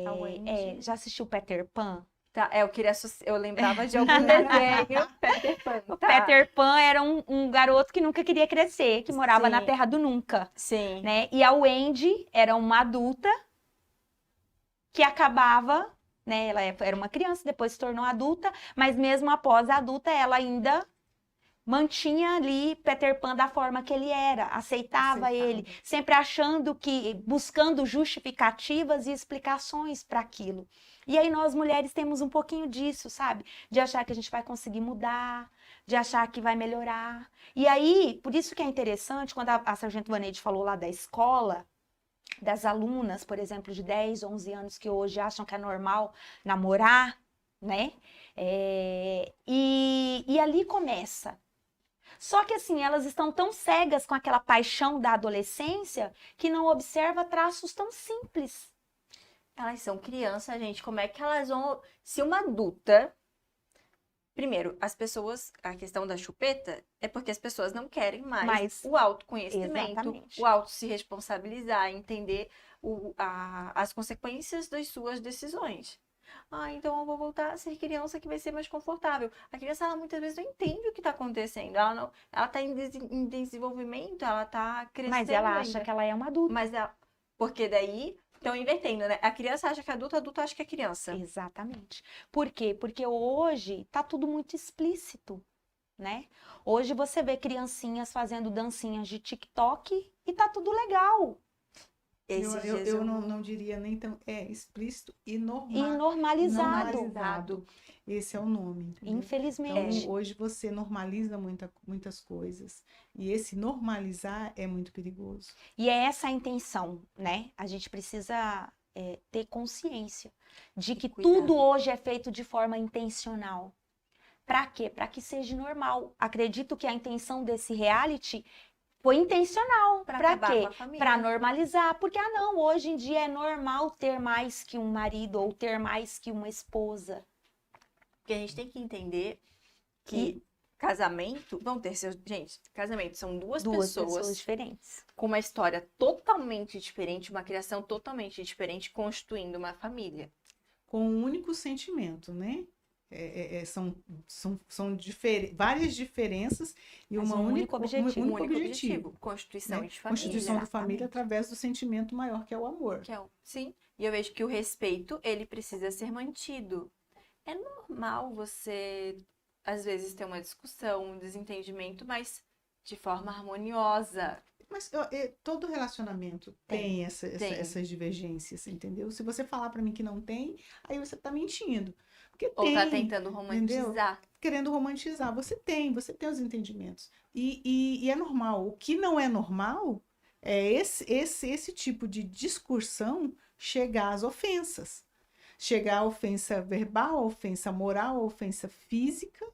A Wendy. Já assistiu Peter Pan? Tá, eu lembrava de algum desenho, Peter Pan. O Tá. Peter Pan era um garoto que nunca queria crescer, que morava Sim. na Terra do Nunca, Sim. né? E a Wendy era uma adulta que acabava, né? Ela era uma criança, depois se tornou adulta, mas mesmo após a adulta, ela ainda mantinha ali Peter Pan da forma que ele era, aceitava ele, sempre achando que, buscando justificativas e explicações para aquilo. E aí nós mulheres temos um pouquinho disso, sabe? De achar que a gente vai conseguir mudar, de achar que vai melhorar. E aí, por isso que é interessante, quando a Sargento Vaneide falou lá da escola, das alunas, por exemplo, de 10, 11 anos, que hoje acham que é normal namorar, né? E ali começa. Só que assim, elas estão tão cegas com aquela paixão da adolescência que não observa traços tão simples. Elas são crianças, gente. Como é que elas vão... Se uma adulta... Primeiro, as pessoas... A questão da chupeta é porque as pessoas não querem mais o autoconhecimento, Exatamente. o auto se responsabilizar, entender as consequências das suas decisões. Então eu vou voltar a ser criança que vai ser mais confortável. A criança, ela muitas vezes não entende o que está acontecendo. Ela está em desenvolvimento, ela está crescendo Mas ela ainda. acha que ela é uma adulta. Mas porque daí estão invertendo, né? A criança acha que é adulto, adulto acha que é criança. Exatamente. Por quê? Porque hoje tá tudo muito explícito, né? Hoje você vê criancinhas fazendo dancinhas de TikTok e tá tudo legal. Eu não diria nem tão... É explícito e E normalizado. normalizado. Esse é o nome. Entendeu? Infelizmente. Então, hoje você normaliza muitas coisas. E esse normalizar é muito perigoso. E é essa a intenção, né? A gente precisa ter consciência de que cuidado. tudo hoje é feito de forma intencional. Para quê? Para que seja normal. Acredito que a intenção desse reality foi intencional. Pra Para acabar quê? com a família. Para normalizar. Porque, não, hoje em dia é normal ter mais que um marido ou ter mais que uma esposa. Porque a gente tem que entender que casamento vão ter seus... Gente, casamento são duas pessoas diferentes. com uma história totalmente diferente, uma criação totalmente diferente, constituindo uma família. Com um único sentimento, né? São várias diferenças e Mas um um único objetivo. Um único objetivo. Constituição né? de família. Constituição de família Exatamente. através do sentimento maior que é o amor. Sim. E eu vejo que o respeito, ele precisa ser mantido. É normal você, às vezes, ter uma discussão, um desentendimento, mas de forma harmoniosa. Mas todo relacionamento tem essas divergências, entendeu? Se você falar pra mim que não tem, aí você tá mentindo. Porque Ou tem, tá tentando entendeu? romantizar. Querendo romantizar. Você tem os entendimentos. E é normal. O que não é normal é esse tipo de discussão chegar às ofensas. Chegar à ofensa verbal, à ofensa moral, à ofensa física,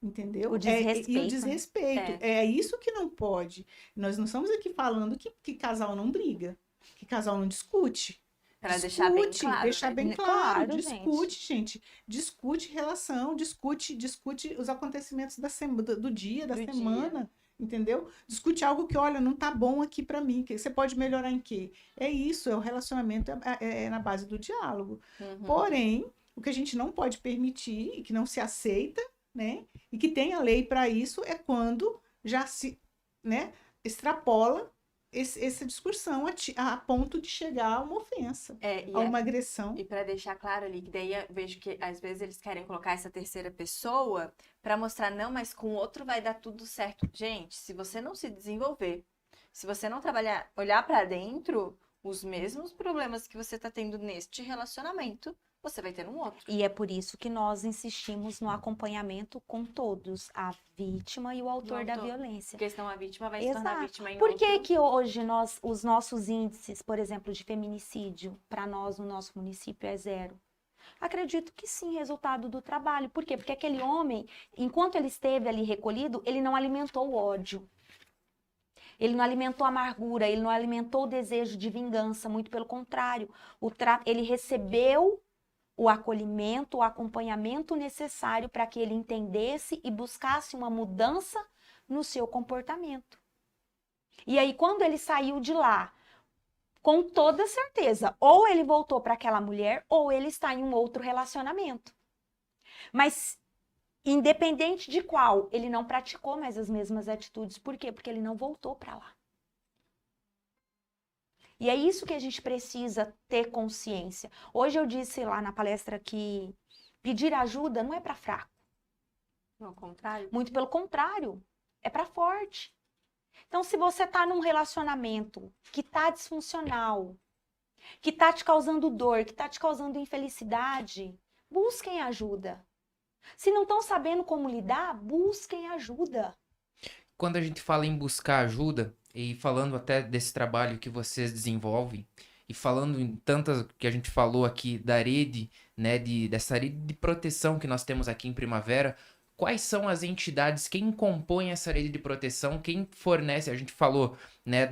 entendeu? O desrespeito. E o desrespeito. É isso que não pode. Nós não estamos aqui falando que casal não briga, que casal não discute. Pra deixar bem Discute, claro. deixar né? bem claro, Claro, discute, gente. Discute relação, discute os acontecimentos do dia, da Do semana, entendeu? Discute algo que, olha, não tá bom aqui pra mim, que você pode melhorar em quê? É isso, é o relacionamento, é na base do diálogo. Uhum. Porém, o que a gente não pode permitir e que não se aceita, né? E que tem a lei para isso é quando já se, né, extrapola essa discussão a ponto de chegar a uma ofensa, E a uma agressão. E para deixar claro ali, que daí eu vejo que às vezes eles querem colocar essa terceira pessoa para mostrar, não, mas com o outro vai dar tudo certo. Gente, se você não se desenvolver, se você não trabalhar, olhar para dentro, os mesmos problemas que você tá tendo neste relacionamento, você vai ter um outro. E é por isso que nós insistimos no acompanhamento com todos, a vítima e o autor da violência. Porque senão a vítima vai se tornar vítima em Por outro. que hoje os nossos índices, por exemplo, de feminicídio, para nós no nosso município é 0? Acredito que sim, resultado do trabalho. Por quê? Porque aquele homem, enquanto ele esteve ali recolhido, ele não alimentou o ódio. Ele não alimentou a amargura, ele não alimentou o desejo de vingança, muito pelo contrário. Ele recebeu o acolhimento, o acompanhamento necessário para que ele entendesse e buscasse uma mudança no seu comportamento. E aí, quando ele saiu de lá, com toda certeza, ou ele voltou para aquela mulher, ou ele está em um outro relacionamento. Mas, independente de qual, ele não praticou mais as mesmas atitudes. Por quê? Porque ele não voltou para lá. E é isso que a gente precisa ter consciência. Hoje eu disse lá na palestra que pedir ajuda não é para fraco. Ao contrário. Muito pelo contrário, é para forte. Então, se você está num relacionamento que está disfuncional, que está te causando dor, que está te causando infelicidade, busquem ajuda. Se não estão sabendo como lidar, busquem ajuda. Quando a gente fala em buscar ajuda, e falando até desse trabalho que vocês desenvolvem, e falando em tantas que a gente falou aqui da rede, né, dessa rede de proteção que nós temos aqui em Primavera, quais são as entidades, quem compõe essa rede de proteção, quem fornece, a gente falou, né,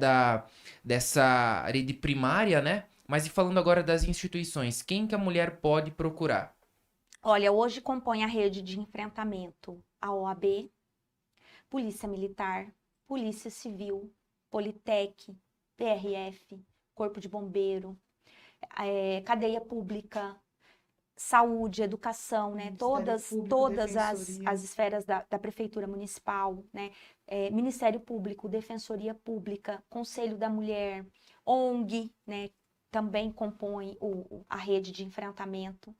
dessa rede primária, né, mas e falando agora das instituições, quem que a mulher pode procurar? Olha, hoje compõe a rede de enfrentamento a OAB, Polícia Militar, Polícia Civil, Politec, PRF, Corpo de Bombeiro, cadeia pública, saúde, educação, né? Todas as esferas da Prefeitura Municipal, né? Ministério Público, Defensoria Pública, Conselho da Mulher, ONG, né? Também compõe a rede de enfrentamento,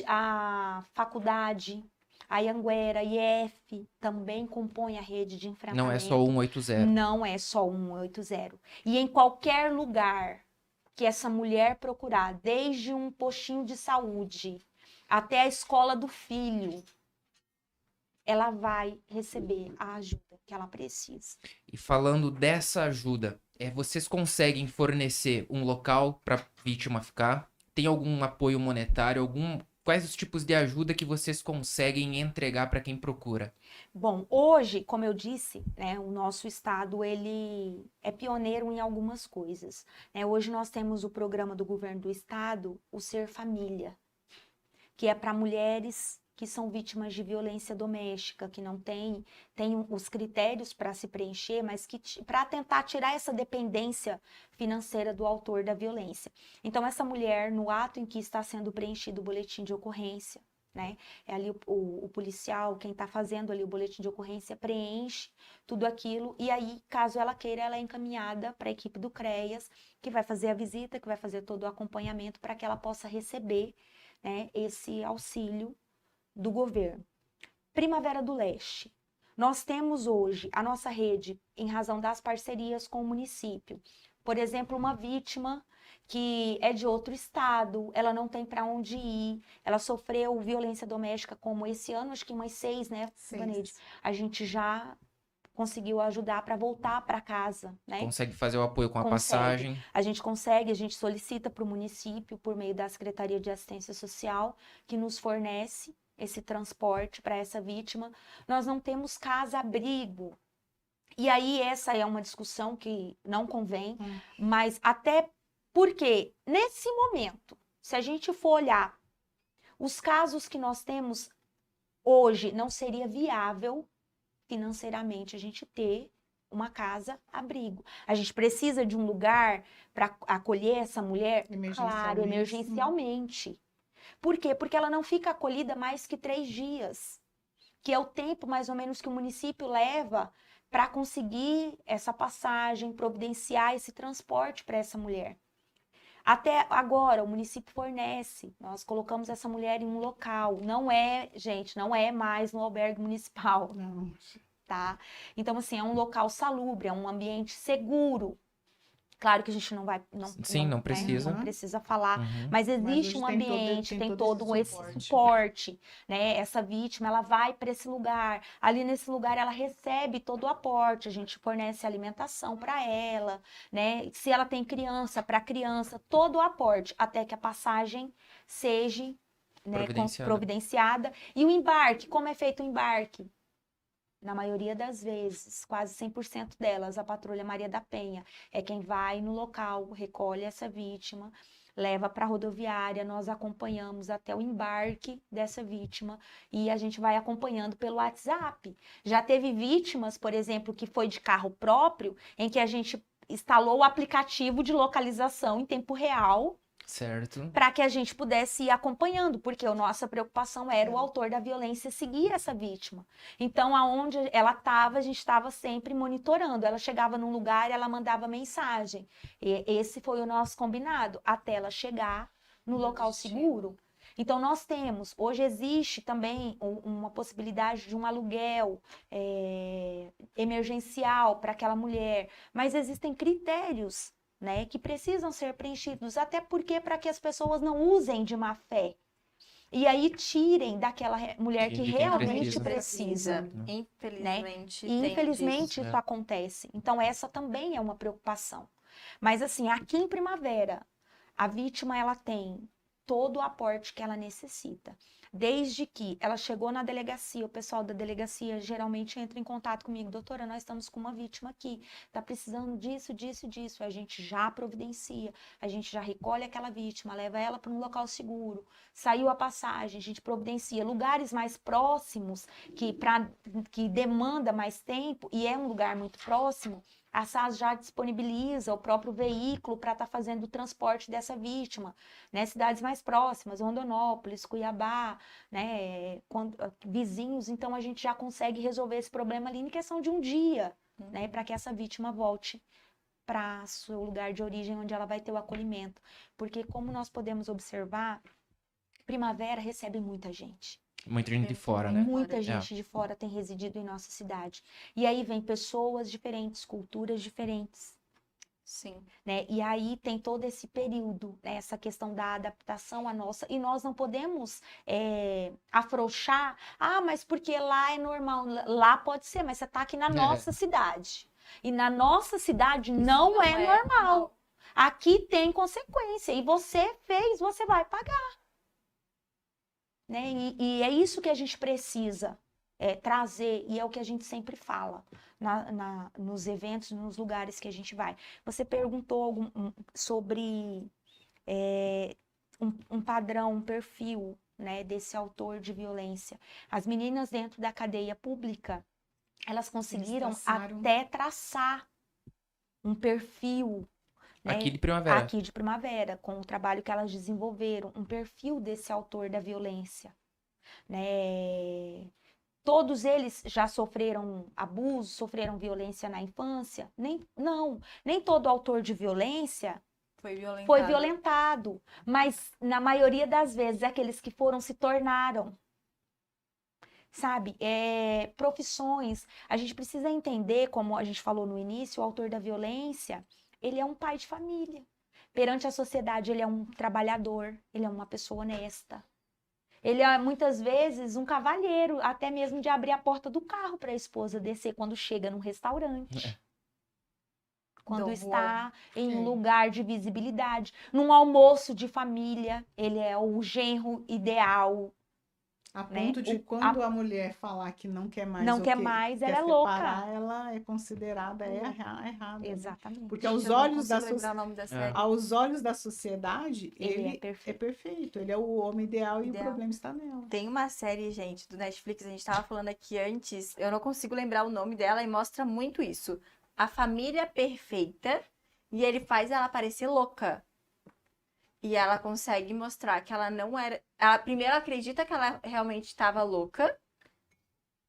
a faculdade, a Anhanguera, a IF, também compõe a rede de enfrentamento. Não é só 180. Não é só 180. E em qualquer lugar que essa mulher procurar, desde um postinho de saúde até a escola do filho, ela vai receber a ajuda que ela precisa. E falando dessa ajuda, vocês conseguem fornecer um local para a vítima ficar? Tem algum apoio monetário? Quais os tipos de ajuda que vocês conseguem entregar para quem procura? Bom, hoje, como eu disse, né, o nosso estado ele é pioneiro em algumas coisas. Né? Hoje nós temos o programa do governo do estado, o Ser Família, que é para mulheres que são vítimas de violência doméstica, que não tem os critérios para se preencher, mas que para tentar tirar essa dependência financeira do autor da violência. Então, essa mulher, no ato em que está sendo preenchido o boletim de ocorrência, né, é ali o policial, quem está fazendo ali o boletim de ocorrência, preenche tudo aquilo, e aí, caso ela queira, ela é encaminhada para a equipe do CREAS, que vai fazer a visita, que vai fazer todo o acompanhamento para que ela possa receber, né, esse auxílio do governo. Primavera do Leste. Nós temos hoje a nossa rede, em razão das parcerias com o município. Por exemplo, uma vítima que é de outro estado, ela não tem para onde ir, ela sofreu violência doméstica como esse ano, acho que umas 6, né, Vaneide? A gente já conseguiu ajudar para voltar para casa, né? Consegue fazer o apoio com a Consegue. passagem. A gente consegue, a gente solicita para o município, por meio da Secretaria de Assistência Social, que nos fornece esse transporte para essa vítima. Nós não temos casa-abrigo. E aí essa é uma discussão que não convém, mas até porque, nesse momento, se a gente for olhar os casos que nós temos hoje, não seria viável financeiramente a gente ter uma casa-abrigo. A gente precisa de um lugar para acolher essa mulher, claro, emergencialmente. Por quê? Porque ela não fica acolhida mais que 3 dias, que é o tempo mais ou menos que o município leva para conseguir essa passagem, providenciar esse transporte para essa mulher. Até agora, o município fornece, nós colocamos essa mulher em um local, não é, gente, não é mais no albergue municipal, Não. tá? Então, assim, é um local salubre, é um ambiente seguro. Claro que a gente não vai, Sim, não né, precisa. não precisa falar, Uhum. mas Mas existe hoje um ambiente, tem todo esse suporte. suporte, né? Essa vítima, ela vai para esse lugar, ali nesse lugar ela recebe todo o aporte, a gente fornece alimentação para ela, né? Se ela tem criança, para a criança, todo o aporte, até que a passagem seja, né, providenciada. E o embarque, como é feito o embarque? Na maioria das vezes, quase 100% delas, a Patrulha Maria da Penha é quem vai no local, recolhe essa vítima, leva para a rodoviária, nós acompanhamos até o embarque dessa vítima e a gente vai acompanhando pelo WhatsApp. Já teve vítimas, por exemplo, que foi de carro próprio, em que a gente instalou o aplicativo de localização em tempo real, Certo. para que a gente pudesse ir acompanhando, porque a nossa preocupação era o autor da violência seguir essa vítima. Então, aonde ela estava, a gente estava sempre monitorando. Ela chegava num lugar, ela mandava mensagem. E esse foi o nosso combinado, até ela chegar no local seguro. Então, nós temos, hoje existe também uma possibilidade de um aluguel emergencial para aquela mulher, mas existem critérios, né, que precisam ser preenchidos, até porque para que as pessoas não usem de má fé. E aí tirem daquela mulher que realmente precisa. Infelizmente, né? E infelizmente isso acontece. Então essa também é uma preocupação. Mas assim, aqui em Primavera, a vítima ela tem todo o aporte que ela necessita. Desde que ela chegou na delegacia, o pessoal da delegacia geralmente entra em contato comigo. Doutora, nós estamos com uma vítima aqui, está precisando disso, disso, disso. A gente já providencia, a gente já recolhe aquela vítima, leva ela para um local seguro. Saiu a passagem, a gente providencia. Lugares mais próximos, que demanda mais tempo, e é um lugar muito próximo, a SAS já disponibiliza o próprio veículo para estar fazendo o transporte dessa vítima, né? Cidades mais próximas, Rondonópolis, Cuiabá, né? Vizinhos, então a gente já consegue resolver esse problema ali em questão de um dia, né? Para que essa vítima volte para seu lugar de origem, onde ela vai ter o acolhimento. Porque como nós podemos observar, Primavera recebe muita gente. Muita gente de fora, né? Muita gente de fora tem residido em nossa cidade. E aí vem pessoas diferentes, culturas diferentes. Sim. Né? E aí tem todo esse período, né? Essa questão da adaptação à nossa. E nós não podemos afrouxar. Ah, mas porque lá é normal. Lá pode ser, mas você está aqui na nossa cidade. E na nossa cidade não é normal. Não. Aqui tem consequência. E você fez, você vai pagar. Né? E é isso que a gente precisa trazer, e é o que a gente sempre fala nos eventos, nos lugares que a gente vai. Você perguntou sobre um padrão, um perfil, né, desse autor de violência. As meninas dentro da cadeia pública, elas conseguiram até traçar um perfil, né? Aqui de Primavera. Aqui de Primavera, com o trabalho que elas desenvolveram, um perfil desse autor da violência, né? Todos eles já sofreram abuso, sofreram violência na infância? Nem todo autor de violência foi violentado, mas na maioria das vezes aqueles que foram se tornaram. sabe? Profissões. A gente precisa entender, como a gente falou no início, o autor da violência, ele é um pai de família. Perante a sociedade, ele é um trabalhador, ele é uma pessoa honesta. Ele é, muitas vezes, um cavalheiro, até mesmo de abrir a porta do carro para a esposa descer quando chega num restaurante. Quando está em um lugar de visibilidade. Num almoço de família, ele é o genro ideal. A ponto de quando a mulher falar que não quer mais, ela é louca. Ela é considerada errada. Exatamente. Né? Porque aos olhos da sociedade, ele é perfeito. Ele é o homem ideal e o problema está nela. Tem uma série, gente, do Netflix, a gente estava falando aqui antes, eu não consigo lembrar o nome dela e mostra muito isso. A Família Perfeita, e ele faz ela parecer louca. E ela consegue mostrar que ela não era... Ela primeiro acredita que ela realmente estava louca.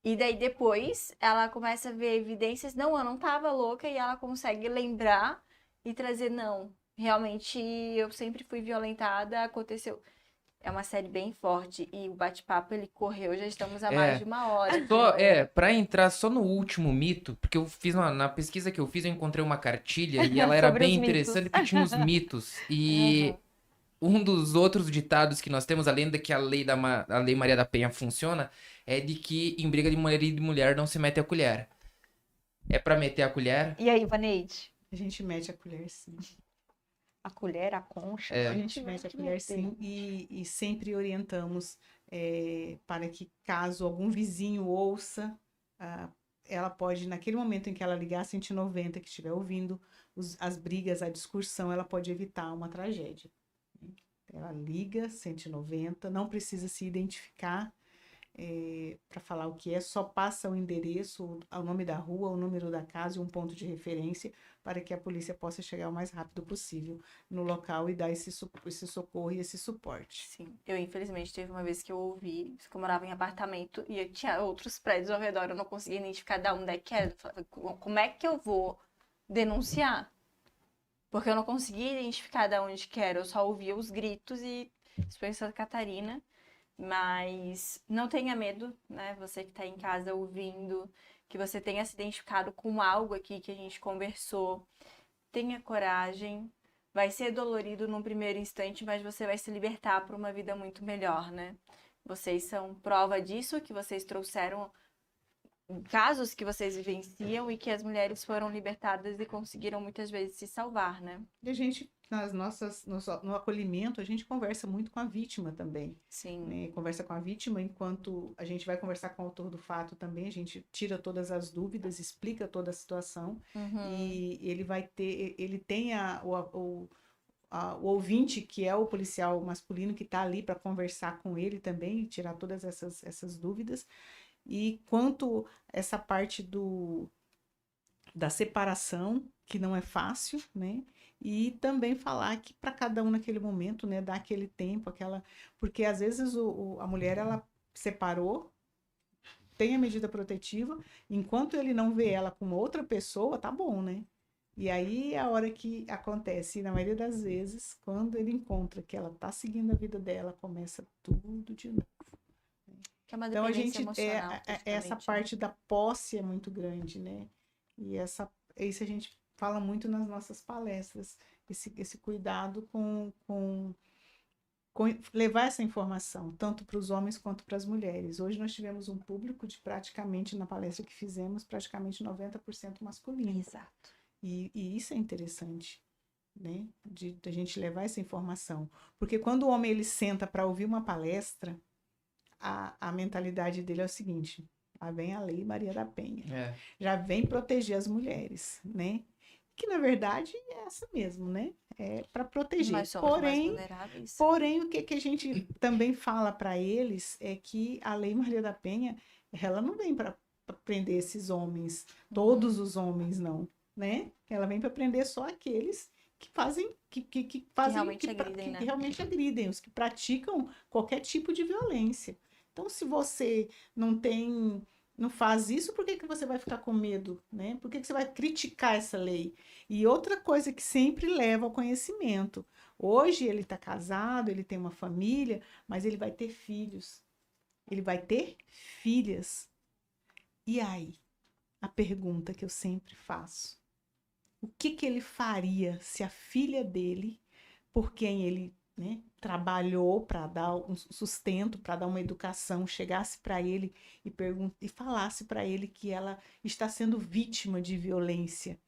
E daí depois ela começa a ver evidências. Não, eu não estava louca. E ela consegue lembrar e trazer, não. Realmente eu sempre fui violentada, aconteceu. É uma série bem forte. E o bate-papo, ele correu. Já estamos há mais de uma hora. Pra entrar só no último mito, porque eu fiz na pesquisa que eu fiz, eu encontrei uma cartilha e ela era bem interessante, porque tinha os mitos. E... Um dos outros ditados que nós temos, além de que a lei Maria da Penha funciona, é de que em briga de marido e mulher não se mete a colher. É pra meter a colher? E aí, Vaneide? A gente mete a colher, sim. A colher, a concha? A gente mete a colher, sim. E sempre orientamos para que, caso algum vizinho ouça, ela pode, naquele momento em que ela ligar a 190, que estiver ouvindo as brigas, a discussão, ela pode evitar uma tragédia. Ela liga 190, não precisa se identificar para falar o que é, só passa o endereço, o nome da rua, o número da casa e um ponto de referência para que a polícia possa chegar o mais rápido possível no local e dar esse socorro e esse suporte. Sim, eu infelizmente teve uma vez que eu ouvi, que eu morava em apartamento e eu tinha outros prédios ao redor, eu não conseguia identificar de onde é que era. Como é que eu vou denunciar? Porque eu não conseguia identificar de onde que era, eu só ouvia os gritos e isso foi em Santa Catarina. Mas não tenha medo, né? Você que tá em casa ouvindo, que você tenha se identificado com algo aqui que a gente conversou. Tenha coragem. Vai ser dolorido num primeiro instante, mas você vai se libertar para uma vida muito melhor, né? Vocês são prova disso, que vocês trouxeram casos que vocês vivenciam e que as mulheres foram libertadas e conseguiram muitas vezes se salvar, né? E a gente, no acolhimento, a gente conversa muito com a vítima também. Sim. Né? Conversa com a vítima, enquanto a gente vai conversar com o autor do fato também, a gente tira todas as dúvidas, explica toda a situação, e ele tem o ouvinte, que é o policial masculino, que está ali para conversar com ele também, e tirar todas essas dúvidas. E quanto essa parte da separação, que não é fácil, né? E também falar que para cada um naquele momento, né? Dar aquele tempo, porque às vezes a mulher, ela separou, tem a medida protetiva, enquanto ele não vê ela com outra pessoa, tá bom, né? E aí a hora que acontece, na maioria das vezes, quando ele encontra que ela tá seguindo a vida dela, começa tudo de novo. Que é uma então a gente emocional, essa parte da posse é muito grande, né? E isso a gente fala muito nas nossas palestras, esse cuidado com levar essa informação, tanto para os homens quanto para as mulheres. Hoje nós tivemos um público de praticamente, na palestra que fizemos, praticamente 90% masculino. Exato. E isso é interessante, né? De a gente levar essa informação. Porque quando o homem ele senta para ouvir uma palestra, a mentalidade dele é o seguinte: lá vem a lei Maria da Penha. Já vem proteger as mulheres, né? Que na verdade é essa mesmo, né? É para proteger. Nós somos mais vulneráveis. Porém, o que a gente também fala para eles é que a lei Maria da Penha, ela não vem para prender esses homens, todos os homens não, né? Ela vem para prender só aqueles que realmente agridem, os que praticam qualquer tipo de violência. Então, se você não faz isso, por que você vai ficar com medo, né? Por que você vai criticar essa lei? E outra coisa que sempre leva ao conhecimento. Hoje ele está casado, ele tem uma família, mas ele vai ter filhos. ele vai ter filhas. E aí, a pergunta que eu sempre faço: o que ele faria se a filha dele, por quem ele, né, trabalhou para dar um sustento, para dar uma educação, chegasse para ele e falasse para ele que ela está sendo vítima de violência?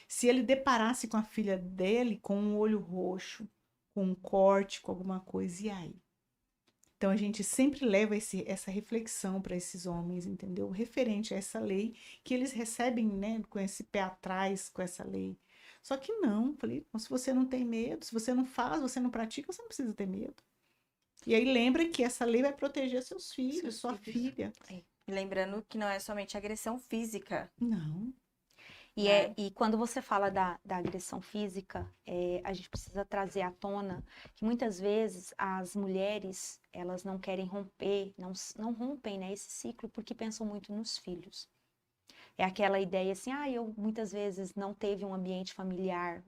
Se ele deparasse com a filha dele com um olho roxo, com um corte, com alguma coisa, e aí? Então a gente sempre leva essa reflexão para esses homens, entendeu? Referente a essa lei que eles recebem, né, com esse pé atrás, com essa lei. Só que não, falei, se você não tem medo, se você não faz, você não pratica, você não precisa ter medo. E aí lembra que essa lei vai proteger seus filhos, sua filha. E lembrando que não é somente agressão física. Não. E quando você fala da agressão física, a gente precisa trazer à tona que muitas vezes as mulheres, elas não querem romper, não rompem, né, esse ciclo porque pensam muito nos filhos. É aquela ideia assim, eu muitas vezes não teve um ambiente familiar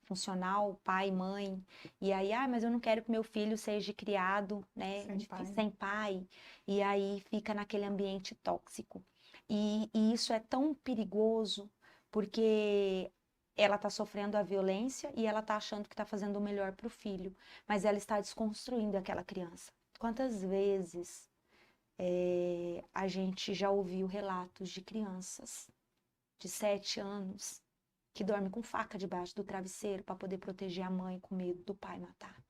funcional, pai, mãe, e aí, mas eu não quero que meu filho seja criado, né, sem pai, e aí fica naquele ambiente tóxico. E isso é tão perigoso, porque ela está sofrendo a violência e ela está achando que está fazendo o melhor para o filho, mas ela está desconstruindo aquela criança. Quantas vezes a gente já ouviu relatos de crianças de 7 anos que dormem com faca debaixo do travesseiro para poder proteger a mãe com medo do pai matar.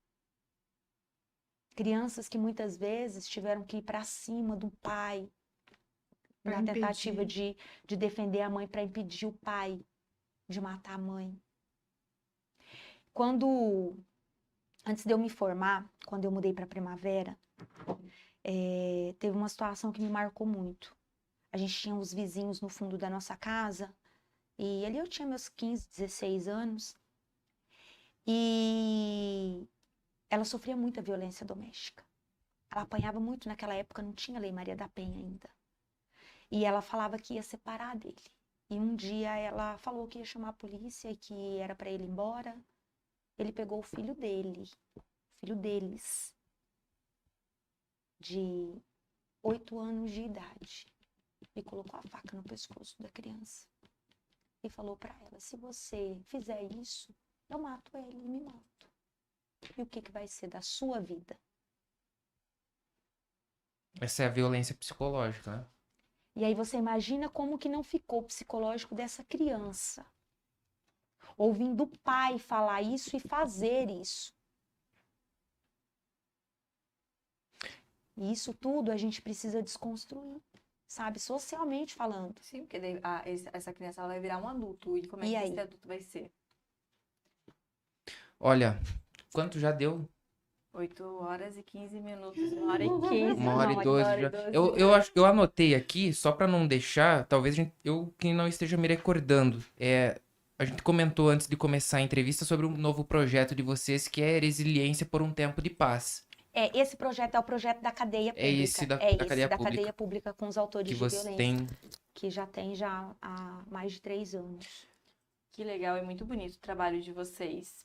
Crianças que muitas vezes tiveram que ir para cima do pai na tentativa de defender a mãe para impedir o pai de matar a mãe. Antes de eu me formar, quando eu mudei para Primavera, teve uma situação que me marcou muito. A gente tinha os vizinhos no fundo da nossa casa, e ali eu tinha meus 15, 16 anos, e ela sofria muita violência doméstica. Ela apanhava muito, naquela época não tinha Lei Maria da Penha ainda. E ela falava que ia separar dele. E um dia ela falou que ia chamar a polícia e que era para ele ir embora. Ele pegou o filho deles, de 8 anos de idade, e colocou a faca no pescoço da criança. E falou para ela: se você fizer isso, eu mato ele e me mato. E o que vai ser da sua vida? Essa é a violência psicológica, né? E aí você imagina como que não ficou o psicológico dessa criança, ouvindo o pai falar isso e fazer isso. E isso tudo a gente precisa desconstruir, sabe? Socialmente falando. Sim, porque daí, essa criança ela vai virar um adulto. E como é que esse adulto vai ser? Olha, quanto já deu? 8 horas e 15 minutos, 1h15. 1h12 já. Eu anotei aqui, só pra não deixar, talvez eu que não esteja me recordando. A gente comentou antes de começar a entrevista sobre um novo projeto de vocês, que é Resiliência por um Tempo de Paz. Esse projeto é o projeto da cadeia pública. Da cadeia pública com os autores que de você violência. Que já tem há mais de 3 anos. Que legal e muito bonito o trabalho de vocês.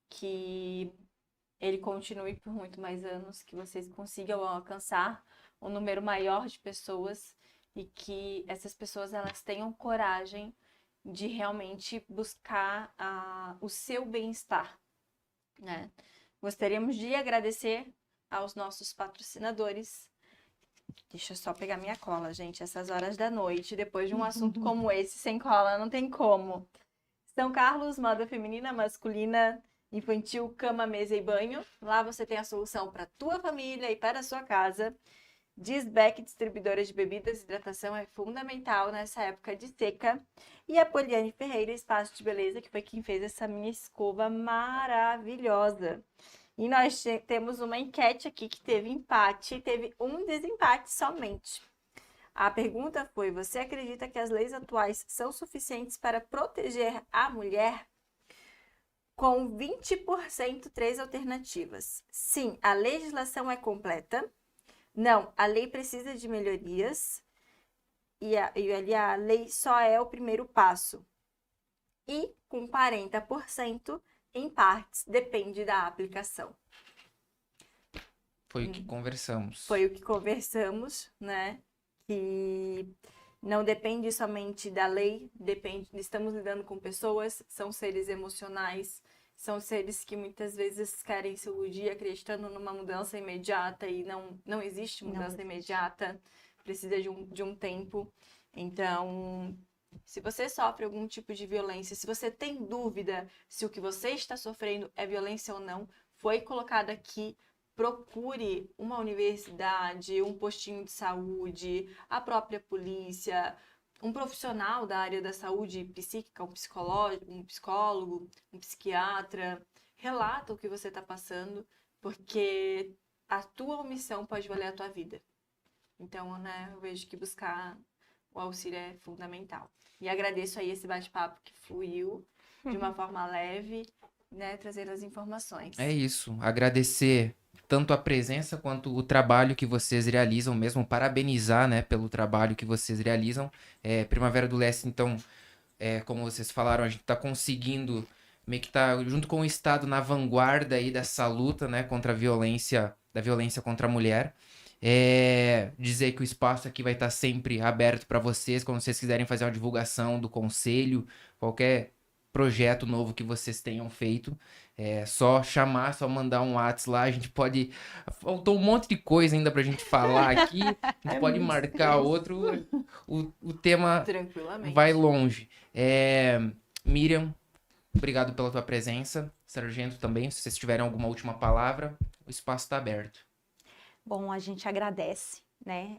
Que ele continue por muito mais anos, que vocês consigam alcançar um número maior de pessoas e que essas pessoas elas tenham coragem de realmente buscar o seu bem-estar, né? Gostaríamos de agradecer aos nossos patrocinadores. Deixa eu só pegar minha cola, gente. Essas horas da noite, depois de um assunto como esse, sem cola, não tem como. São Carlos, moda feminina, masculina, infantil, cama, mesa e banho. Lá você tem a solução para a tua família e para a sua casa. Disbeck, distribuidora de bebidas, hidratação é fundamental nessa época de seca. E a Poliane Ferreira, espaço de beleza, que foi quem fez essa minha escova maravilhosa. E nós temos uma enquete aqui que teve empate, teve um desempate somente. A pergunta foi: você acredita que as leis atuais são suficientes para proteger a mulher? Com 20%, 3 alternativas. Sim, a legislação é completa. Não, a lei precisa de melhorias. E a lei só é o primeiro passo. E com 40%, em partes, depende da aplicação. Foi o que conversamos. Foi o que conversamos, né? Que não depende somente da lei, estamos lidando com pessoas, são seres emocionais, são seres que muitas vezes querem se iludir acreditando numa mudança imediata e não existe mudança imediata, precisa de um tempo. Então, se você sofre algum tipo de violência, se você tem dúvida se o que você está sofrendo é violência ou não, foi colocado aqui. Procure uma universidade, um postinho de saúde, a própria polícia, um profissional da área da saúde psíquica, um psicólogo, um psiquiatra. Relata o que você está passando, porque a tua omissão pode valer a tua vida. Então, né, eu vejo que buscar o auxílio é fundamental. E agradeço aí esse bate-papo que fluiu de uma forma leve, né, trazendo as informações. É isso. Agradecer tanto a presença quanto o trabalho que vocês realizam mesmo. Parabenizar, né, pelo trabalho que vocês realizam. Primavera do Leste, então, como vocês falaram, a gente está conseguindo meio que tá junto com o Estado na vanguarda aí dessa luta, né, contra a violência, da violência contra a mulher. Dizer que o espaço aqui vai estar sempre aberto para vocês, quando vocês quiserem fazer uma divulgação do conselho, qualquer projeto novo que vocês tenham feito, só chamar, só mandar um WhatsApp lá, a gente pode... Faltou um monte de coisa ainda pra gente falar aqui, a gente pode marcar outro, o tema vai longe. Miriam, obrigado pela tua presença, Sargento também, se vocês tiverem alguma última palavra, o espaço está aberto. Bom, a gente agradece, né,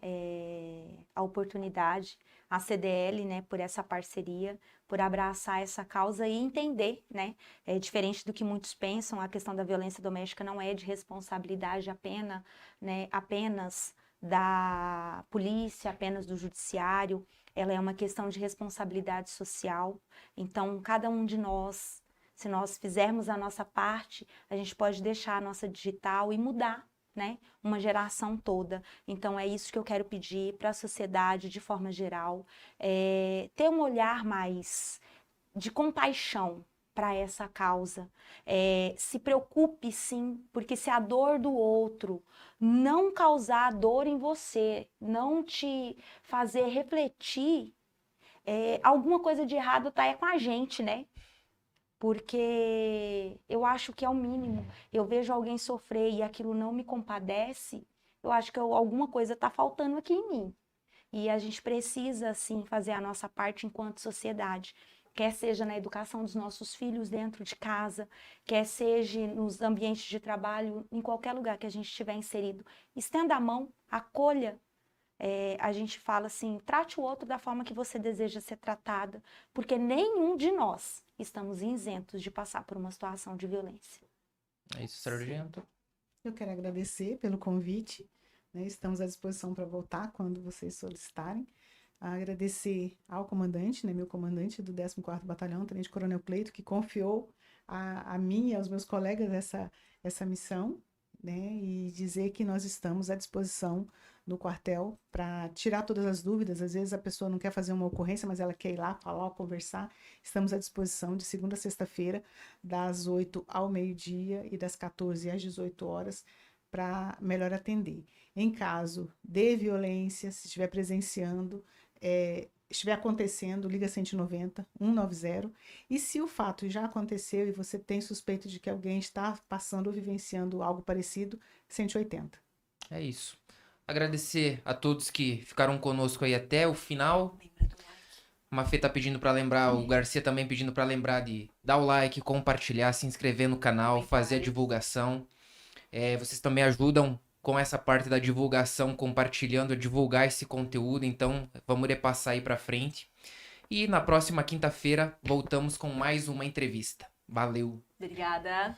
a oportunidade, a CDL, né, por essa parceria, por abraçar essa causa e entender, né, diferente do que muitos pensam, a questão da violência doméstica não é de responsabilidade apenas da polícia, apenas do judiciário, ela é uma questão de responsabilidade social. Então, cada um de nós, se nós fizermos a nossa parte, a gente pode deixar a nossa digital e mudar, né, uma geração toda. Então é isso que eu quero pedir para a sociedade de forma geral, ter um olhar mais de compaixão para essa causa. Se preocupe sim, porque se a dor do outro não causar dor em você, não te fazer refletir, alguma coisa de errado tá com a gente, né? Porque eu acho que é o mínimo. Eu vejo alguém sofrer e aquilo não me compadece, eu acho que alguma coisa está faltando aqui em mim. E a gente precisa, sim, fazer a nossa parte enquanto sociedade. Quer seja na educação dos nossos filhos dentro de casa, quer seja nos ambientes de trabalho, em qualquer lugar que a gente estiver inserido. Estenda a mão, acolha. A gente fala assim, trate o outro da forma que você deseja ser tratada, porque nenhum de nós estamos isentos de passar por uma situação de violência. É isso, Sargento. Eu quero agradecer pelo convite, né? Estamos à disposição para voltar quando vocês solicitarem. Agradecer ao comandante, né, meu comandante do 14º Batalhão, Tenente Coronel Cleito, que confiou a mim e aos meus colegas essa missão, né, e dizer que nós estamos à disposição no quartel para tirar todas as dúvidas. Às vezes a pessoa não quer fazer uma ocorrência, mas ela quer ir lá, falar, conversar. Estamos à disposição de segunda a sexta-feira, das 8 ao meio-dia e das 14 às 18 horas, para melhor atender. Em caso de violência, se estiver presenciando, estiver acontecendo, liga 190, 190. E se o fato já aconteceu e você tem suspeita de que alguém está passando ou vivenciando algo parecido, 180. É isso. Agradecer a todos que ficaram conosco aí até o final. A Mafê tá pedindo para lembrar, o Garcia também pedindo para lembrar de dar o like, compartilhar, se inscrever no canal, fazer a divulgação. Vocês também ajudam com essa parte da divulgação, compartilhando, a divulgar esse conteúdo. Então, vamos repassar aí para frente. E na próxima quinta-feira, voltamos com mais uma entrevista. Valeu! Obrigada!